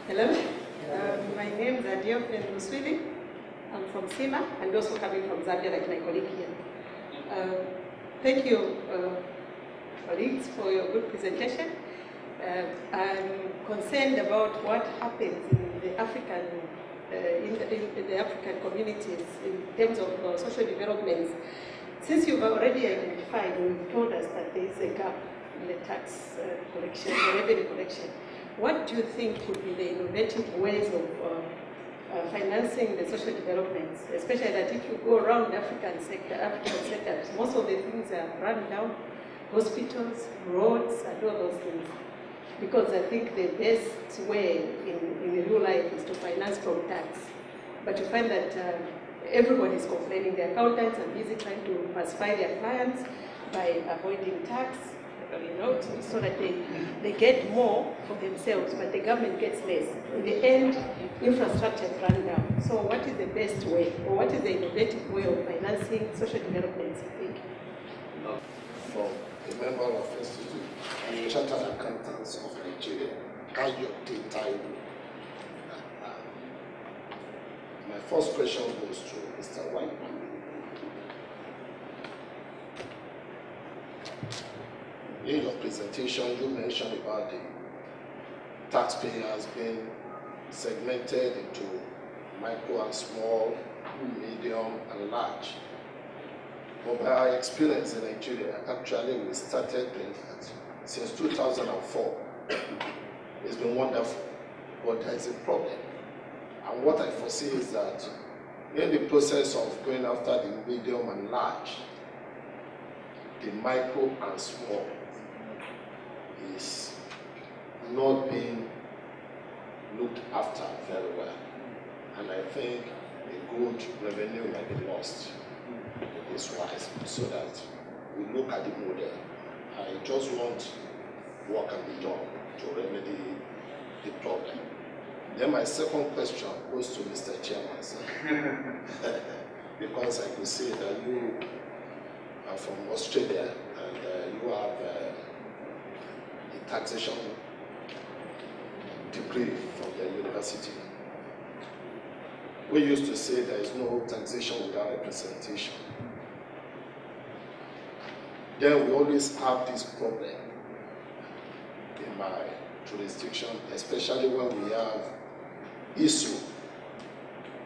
Hello, my name is Adio Muswili. I'm from SEMA and also coming from Zambia like my colleague here. Thank you colleagues for your good presentation. I'm concerned about what happens in the African communities in terms of social developments. Since you've already identified and you've told us that there is a gap in the tax collection, the revenue collection, what do you think could be the innovative ways of financing the social developments, especially that if you go around the African sectors, most of the things are run down, hospitals, roads, and all those things. Because I think the best way in real life is to finance from tax. But you find that everybody is complaining. The accountants are busy trying to pacify their clients by avoiding tax, so that they get more for themselves, but the government gets less. In the end, infrastructure is run down. So what is the best way, or what is the innovative way of financing social developments, I think? From a member of Institute of Chartered Accountants of Nigeria, Kayode Taiwo. My first question goes to Mr. White. In your presentation, you mentioned about the taxpayers being segmented into micro and small, medium and large. But by our experience in Nigeria, actually we started doing that since 2004. It's been wonderful, but there is a problem. And what I foresee is that in the process of going after the medium and large, the micro and small is not being looked after very well. And I think a good revenue might be lost in this wise, so that we look at the model. I just want what can be done to remedy the problem. Then my second question goes to Mr. Chairman, sir. Because I could see that you are from Australia and you have a taxation degree from the university. We used to say there is no taxation without representation. Then we always have this problem in my jurisdiction, especially when we have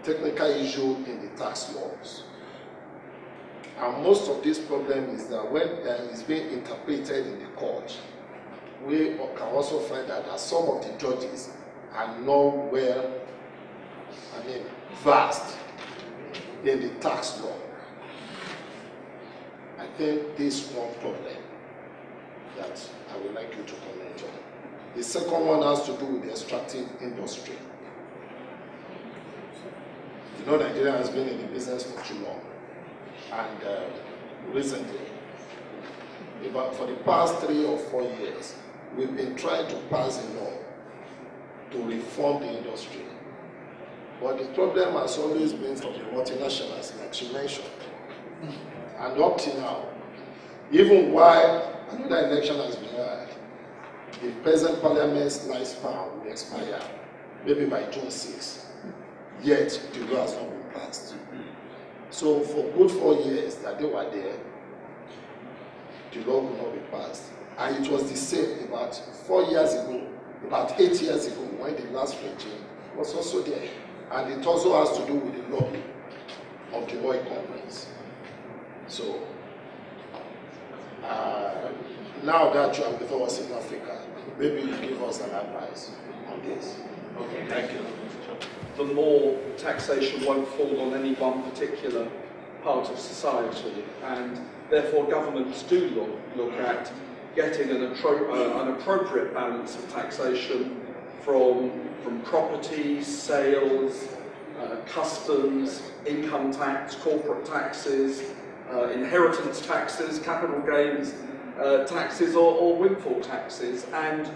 technical issue in the tax laws. And most of this problem is that when it's being interpreted in the court, we can also find that some of the judges are not versed in the tax law. I think this is one problem that I would like you to comment on. The second one has to do with the extractive industry. You know, Nigeria has been in the business for too long. And recently, for the past 3 or 4 years, we've been trying to pass a law to reform the industry. But the problem has always been from the multinationals, like you mentioned. And up to now, even while another election has been held, the present parliament's lifespan will expire, maybe by June 6. Yet, the law has not been passed. So for good 4 years that they were there, the law could not be passed. And it was the same about 4 years ago, about 8 years ago, when the last regime was also there. And it also has to do with the lobby of the oil companies. So, now that you are with us in Africa, maybe you give us an advice on this. Okay, thank you. The more taxation won't fall on any one particular part of society, and therefore governments do look at getting an appropriate balance of taxation from property, sales, customs, income tax, corporate taxes, inheritance taxes, capital gains taxes, or windfall taxes. And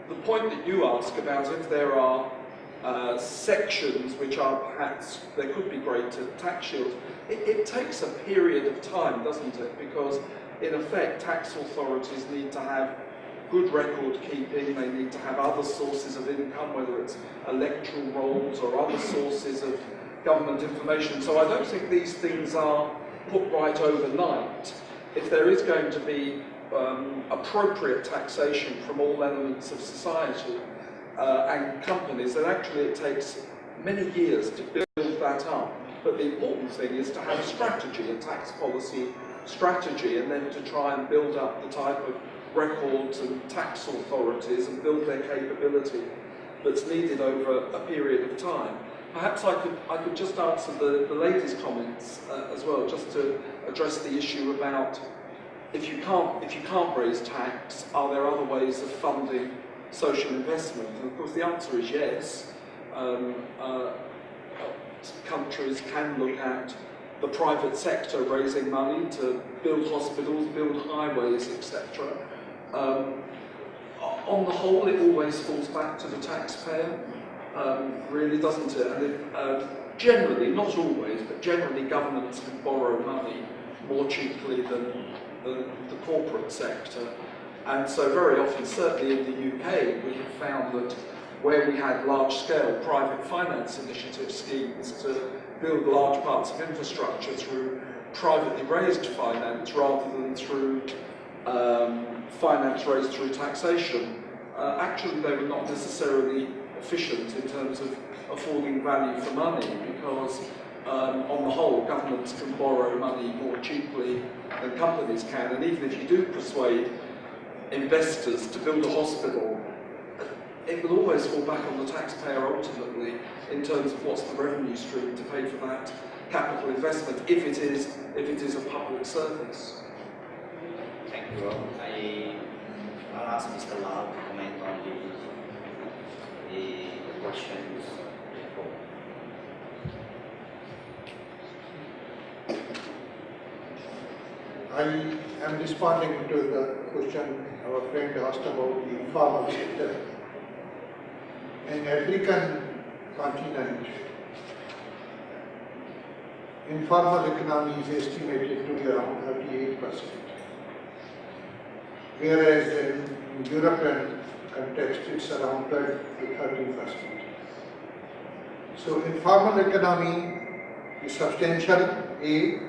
the point that you ask about if there are sections which are perhaps, there could be greater tax shields, it takes a period of time, doesn't it? Because in effect, tax authorities need to have good record keeping, they need to have other sources of income, whether it's electoral rolls or other sources of government information. So I don't think these things are put right overnight. If there is going to be appropriate taxation from all elements of society and companies, then actually it takes many years to build that up. But the important thing is to have a strategy, a tax policy strategy, and then to try and build up the type of records and tax authorities and build their capability that's needed over a period of time. Perhaps I could just answer the lady's comments as well, just to address the issue about if you can't raise tax, are there other ways of funding social investment? And of course the answer is yes. Countries can look at the private sector raising money to build hospitals, build highways, etc. On the whole, it always falls back to the taxpayer, really, doesn't it? And generally, not always, but generally governments can borrow money more cheaply than the corporate sector. And so very often, certainly in the UK, we have found that where we had large-scale private finance initiative schemes to build large parts of infrastructure through privately raised finance rather than through finance raised through taxation, actually they were not necessarily efficient in terms of affording value for money, because on the whole governments can borrow money more cheaply than companies can, and even if you do persuade investors to build a hospital, it will always fall back on the taxpayer ultimately in terms of what's the revenue stream to pay for that capital investment if it is a public service. Thank you, Rob. I'll ask Mr. Lal to comment on the questions. I am responding to the question our friend asked about the informal sector. In African continent, informal economy is estimated to be around 38%, whereas in European context it's around 12 to 13%. So informal economy is substantial, A.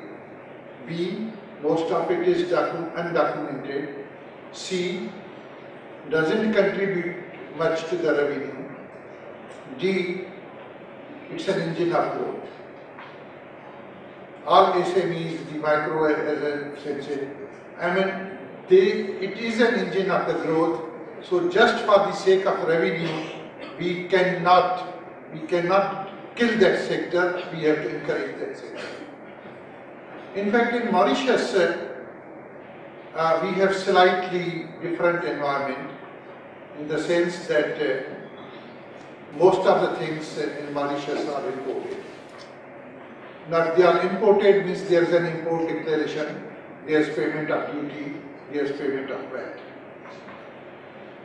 B. Most of it is undocumented. C. Doesn't contribute much to the revenue. D. It's an engine of growth. All SMEs, the micro, as I said, it is an engine of the growth. So just for the sake of revenue, we cannot kill that sector. We have to encourage that sector. In fact, in Mauritius, we have slightly different environment in the sense that most of the things in Mauritius are imported. Now, if they are imported, means there is an import declaration, there is payment of duty, there is payment of VAT.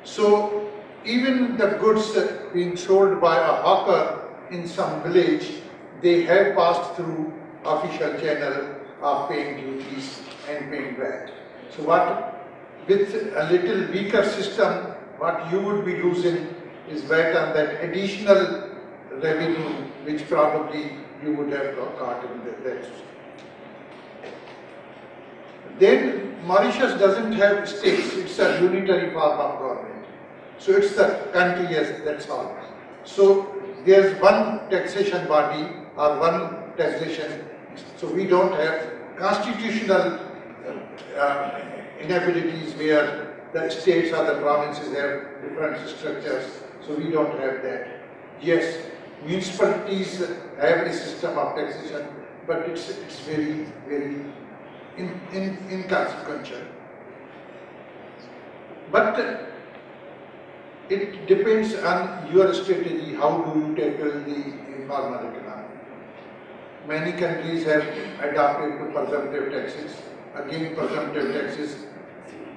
So, even the goods being sold by a hawker in some village, they have passed through official channel of paying duties and paying VAT. So with a little weaker system, what you would be losing is VAT on that additional revenue which probably you would have got in that system. Then Mauritius doesn't have states, it's a unitary form of government. So it's the country, yes, that's all. So there's one taxation body or one taxation. So we don't have constitutional inabilities where the states or the provinces have different structures. So we don't have that. Yes, municipalities have a system of taxation, but it's very, very inconsequential. But it depends on your strategy, how do you tackle the informal economy. Many countries have adopted to presumptive taxes. Again, presumptive taxes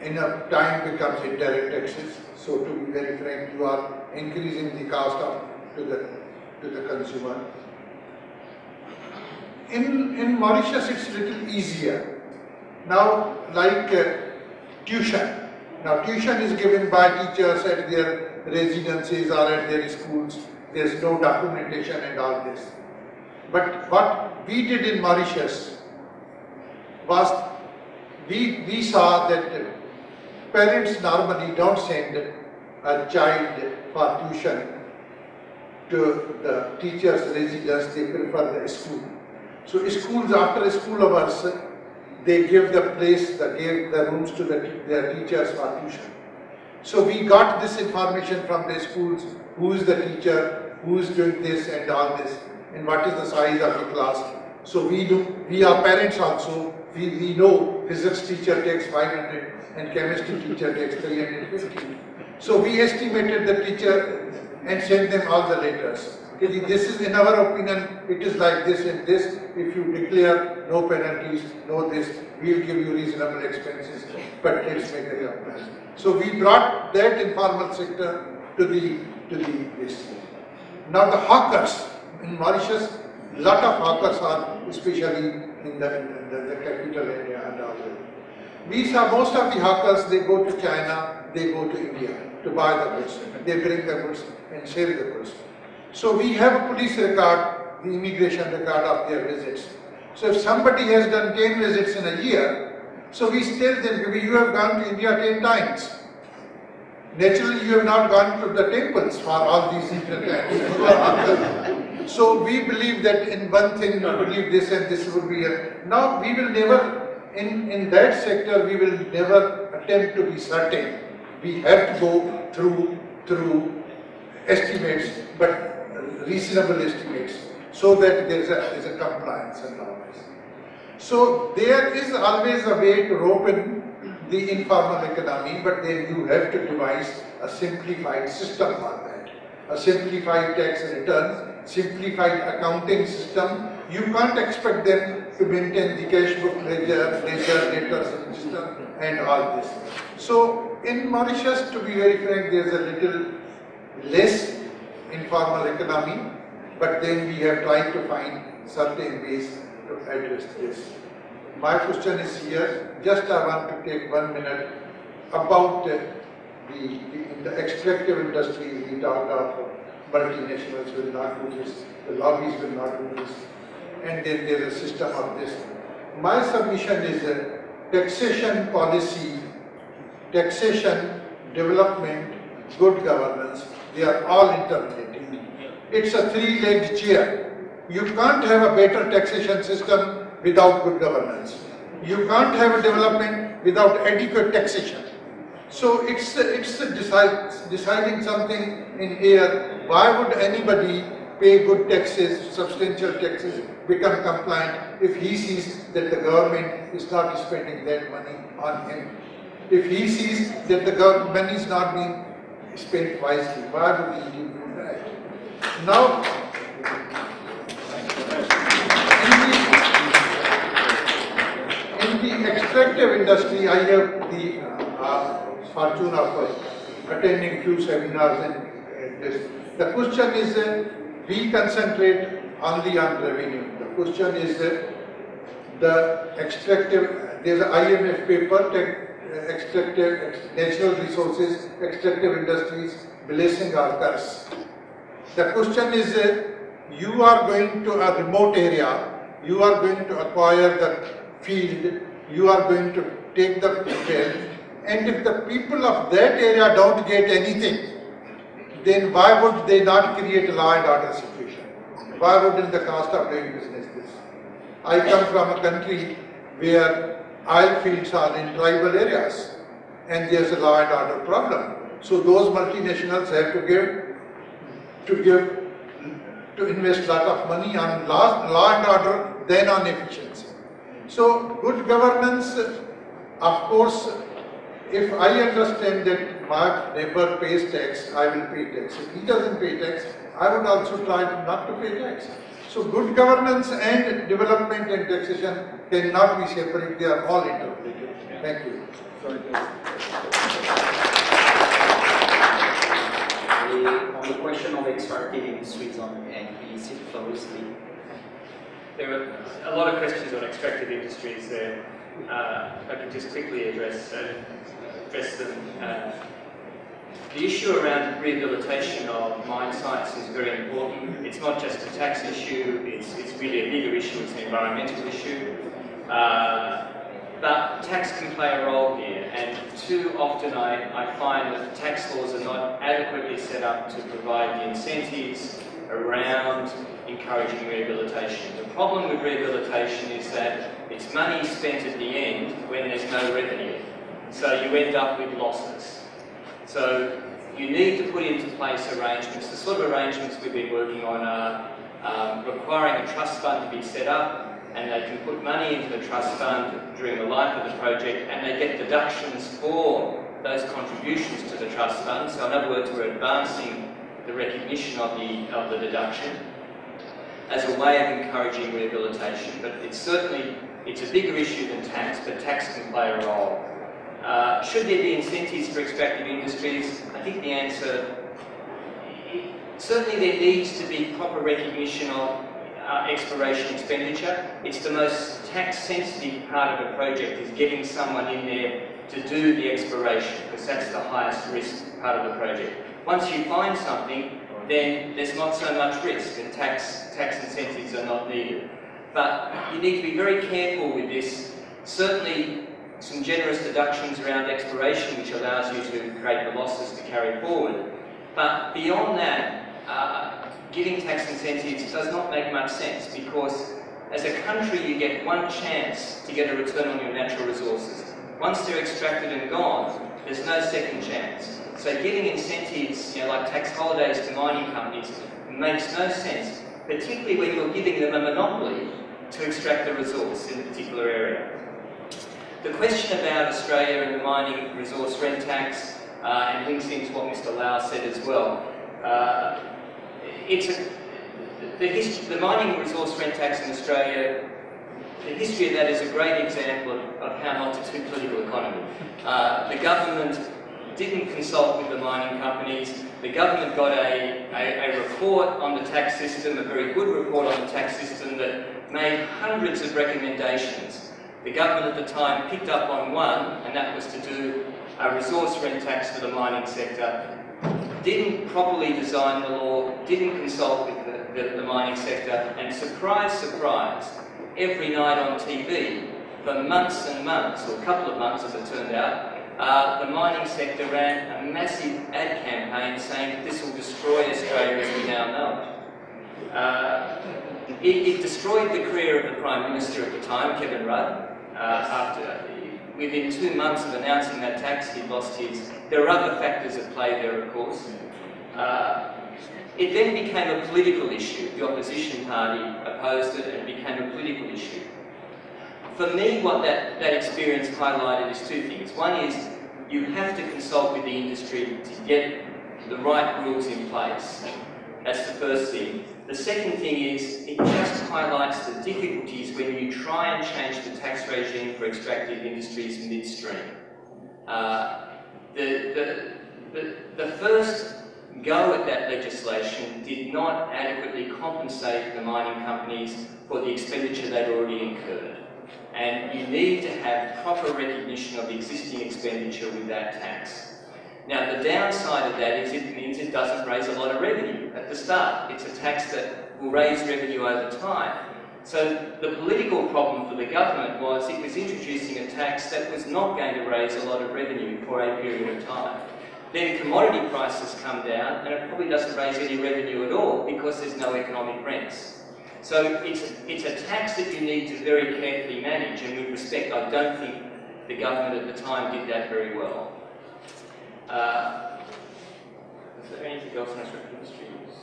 in a time becomes indirect taxes. So to be very frank, you are increasing the cost to the consumer. In Mauritius, it's a little easier. Now, like tuition. Now, tuition is given by teachers at their residences or at their schools. There's no documentation and all this. But what we did in Mauritius was we saw that parents normally don't send a child for tuition to the teacher's residence, they prefer the school. So schools, after school hours, they give the place, they give the rooms to their teachers for tuition. So we got this information from the schools, who is the teacher, who is doing this and all this, and what is the size of the class. So we are parents also, we know physics teacher takes 500 and chemistry teacher takes 350. So we estimated the teacher and sent them all the letters. Okay, this is, in our opinion, it is like this and this. If you declare no penalties, no this, we will give you reasonable expenses, but let's make a plan. So we brought that informal sector to the list. Now the hawkers in Mauritius, lot of hawkers are, especially in the capital area and all that. We saw most of the hawkers, they go to China, they go to India to buy the goods. They bring the goods and sell the goods. So we have a police record, the immigration record of their visits. So if somebody has done 10 visits in a year, so we tell them, you have gone to India 10 times. Naturally, you have not gone to the temples for all these times. So we believe that in one thing, you believe this and this would be a... Now we will never, in that sector, we will never attempt to be certain. We have to go through estimates, but reasonable estimates, so that there is a compliance and all this. So there is always a way to rope in the informal economy, but then you have to devise a simplified system for that. A simplified tax return, simplified accounting system. You can't expect them to maintain the cash book ledger, data system and all this. So in Mauritius, to be very frank, there is a little less informal economy, but then we have tried to find certain ways to address this. My question is here, just I want to take 1 minute about the extractive industry. We talked of multinationals will not do this, the lobbies will not do this, and then there is a system of this. My submission is that taxation policy, taxation, development, good governance, they are all interrelated. It's a three-legged chair. You can't have a better taxation system without good governance. You can't have a development without adequate taxation. So it's deciding something in here. Why would anybody pay good taxes, substantial taxes, become compliant if he sees that the government is not spending that money on him? If he sees that the money is not being spent wisely, why would he do that? Now, in the extractive industry, I have the fortune of attending few seminars and this. The question is we concentrate only on revenue. The question is the extractive, there's an IMF paper, extractive, natural resources, extractive industries, blessing or curse. The question is you are going to a remote area, you are going to acquire the field, you are going to take the wealth, and if the people of that area don't get anything, then why would they not create a law and order situation? Why wouldn't the cost of doing business this? I come from a country where oil fields are in tribal areas and there's a law and order problem. So those multinationals have to invest a lot of money on law and order than on efficiency. So good governance, of course, if I understand that my neighbor pays tax, I will pay tax. If he doesn't pay tax, I would also try not to pay tax. So good governance and development and taxation cannot be separate, they are all interrelated. Thank you. On the question of extractive industries and illicit flows, there were a lot of questions on extractive industries there. I can just quickly address them. The issue around rehabilitation of mine sites is very important. It's not just a tax issue, it's really a bigger issue, it's an environmental issue. But But tax can play a role here, and too often I find that the tax laws are not adequately set up to provide the incentives around encouraging rehabilitation. The problem with rehabilitation is that it's money spent at the end when there's no revenue. So you end up with losses. So you need to put into place arrangements. The sort of arrangements we've been working on are requiring a trust fund to be set up, and they can put money into the trust fund during the life of the project, and they get deductions for those contributions to the trust fund. So in other words, we're advancing the recognition of the deduction as a way of encouraging rehabilitation. But it's a bigger issue than tax, but tax can play a role. Should there be incentives for extractive industries? I think the answer, certainly there needs to be proper recognition of exploration expenditure. It's the most tax-sensitive part of a project, is getting someone in there to do the exploration, because that's the highest risk part of the project. Once you find something, then there's not so much risk, and tax incentives are not needed. But you need to be very careful with this. Certainly, some generous deductions around exploration, which allows you to create the losses to carry forward. But beyond that, giving tax incentives does not make much sense, because as a country you get one chance to get a return on your natural resources. Once they're extracted and gone, there's no second chance. So giving incentives, like tax holidays to mining companies, makes no sense, particularly when you're giving them a monopoly to extract the resource in a particular area. The question about Australia and the mining resource rent tax, and links into what Mr. Lau said as well, the mining resource rent tax in Australia, the history of that is a great example of how not to do political economy. The government didn't consult with the mining companies. The government got a report on the tax system, a very good report on the tax system that made hundreds of recommendations. The government at the time picked up on one, and that was to do a resource rent tax for the mining sector. Didn't properly design the law, didn't consult with the mining sector, and surprise, surprise, every night on TV, for months and months, or a couple of months as it turned out, the mining sector ran a massive ad campaign saying that this will destroy Australia as we now know it. It destroyed the career of the Prime Minister at the time, Kevin Rudd. Within 2 months of announcing that tax, he'd lost his. There are other factors at play there, of course. It then became a political issue. The opposition party opposed it, and it became a political issue. For me, what that experience highlighted is two things. One is you have to consult with the industry to get the right rules in place. That's the first thing. The second thing is it just highlights the difficulties when you try and change the tax regime for extractive industries midstream. The first go at that legislation did not adequately compensate the mining companies for the expenditure they'd already incurred. And you need to have proper recognition of the existing expenditure with that tax. Now, the downside of that is it means it doesn't raise a lot of revenue at the start. It's a tax that will raise revenue over time. So the political problem for the government was it was introducing a tax that was not going to raise a lot of revenue for a period of time. Then commodity prices come down and it probably doesn't raise any revenue at all because there's no economic rents. So it's a tax that you need to very carefully manage, and with respect, I don't think the government at the time did that very well. Is there anything else on extractive industries?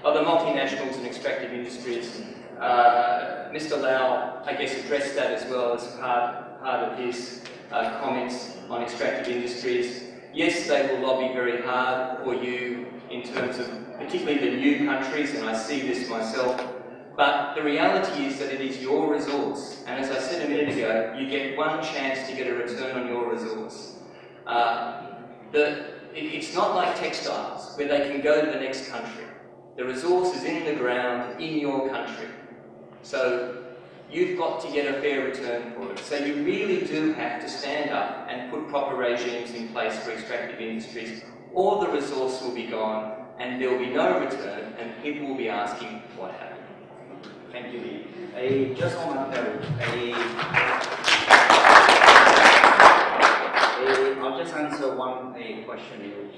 Oh, the multinationals and extractive industries. Mr. Lau, I guess, addressed that as well as part of his comments on extractive industries. Yes, they will lobby very hard for you in terms of particularly the new countries, and I see this myself. But the reality is that it is your resource, and as I said a minute ago, you get one chance to get a return on your resource. It's not like textiles, where they can go to the next country. The resource is in the ground, in your country. So you've got to get a fair return for it. So you really do have to stand up and put proper regimes in place for extractive industries, or the resource will be gone, and there will be no return, and people will be asking what happened. Thank you, Lee. Just on that note, I'll just answer a question which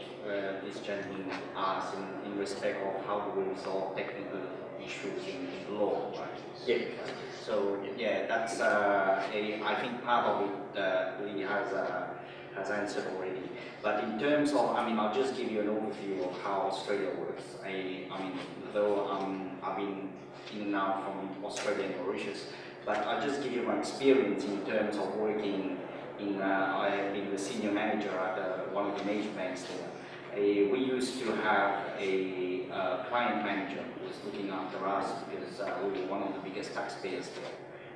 this gentleman asked in respect of how do we resolve technical issues in law, right? Yeah. So yeah, that's I think part of it Lee has answered already. But in terms of, I mean, I'll just give you an overview of how Australia works. I mean, though I've been in and out from Australia and Mauritius, but I'll just give you my experience in terms of working in, I have been the senior manager at one of the major banks there. We used to have a client manager who was looking after us because we were one of the biggest taxpayers there.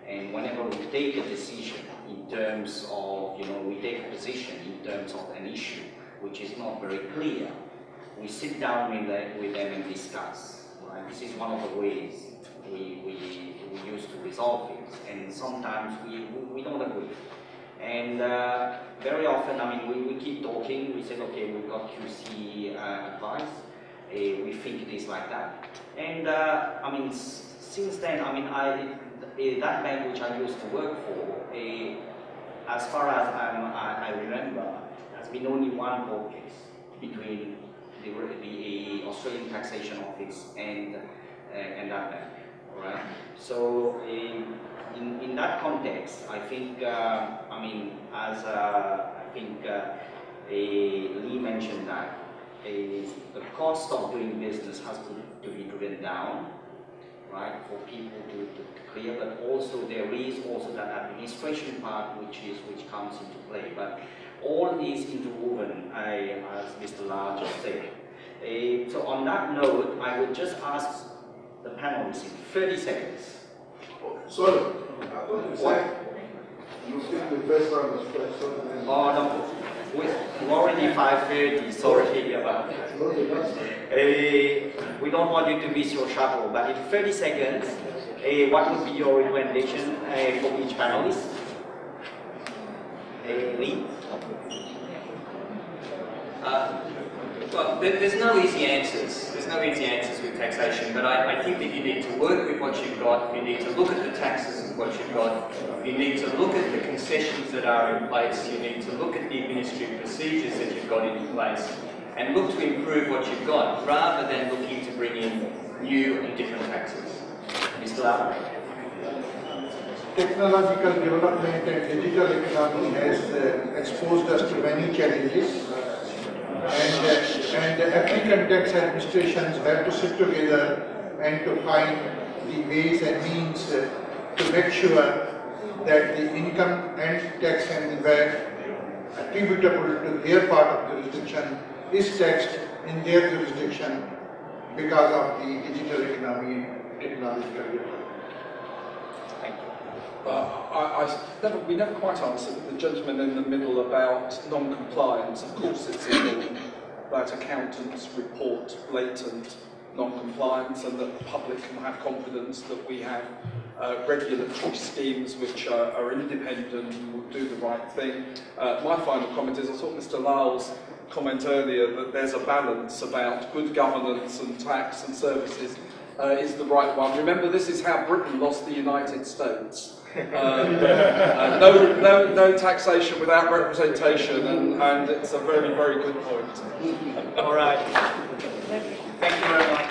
And whenever we take a decision in terms of, you know, we take a position in terms of an issue which is not very clear, we sit down with them and discuss. Right? This is one of the ways we use to resolve things, and sometimes we don't agree. And very often, I mean, we keep talking, we said, okay, we've got QC advice, we think it is like that. And I mean, since then, I mean, that bank which I used to work for, as far as I remember, has been only one court case between the Australian Taxation Office and that bank. All right. So in that context, I think I mean, as I think Lee mentioned that the cost of doing business has to be driven down, right, for people to clear, but also there is also that administration part which comes into play. But all is interwoven, as Mr. Lar just said. So on that note, I would just ask the panelists in 30 seconds. Sorry, I thought you said you think the first round was question. Oh no, we're already 5:30. Sorry about that. We don't want you to miss your shuttle, but in 30 seconds, what would be your recommendation for each panelist? Lee? Well, there's no easy answers. There's no easy answers with taxation, but I think that you need to work with what you've got. You need to look at the taxes of what you've got. You need to look at the concessions that are in place. You need to look at the administrative procedures that you've got in place, and look to improve what you've got, rather than looking to bring in new and different taxes. Mr. Lau? Technological development and digital economy has exposed us to many challenges, and the African tax administrations have to sit together and to find the ways and means to make sure that the income and tax and VAT attributable to their part of the jurisdiction is taxed in their jurisdiction because of the digital economy and technological development. We never quite answered the gentleman in the middle about non-compliance. Of course, it's important that accountants report blatant non-compliance and that the public can have confidence that we have regulatory schemes which are independent and will do the right thing. My final comment is, I thought Mr. Lyle's comment earlier that there's a balance about good governance and tax and services is the right one. Remember, this is how Britain lost the United States. No taxation without representation, and it's a very, very good point. All right. Thank you very much.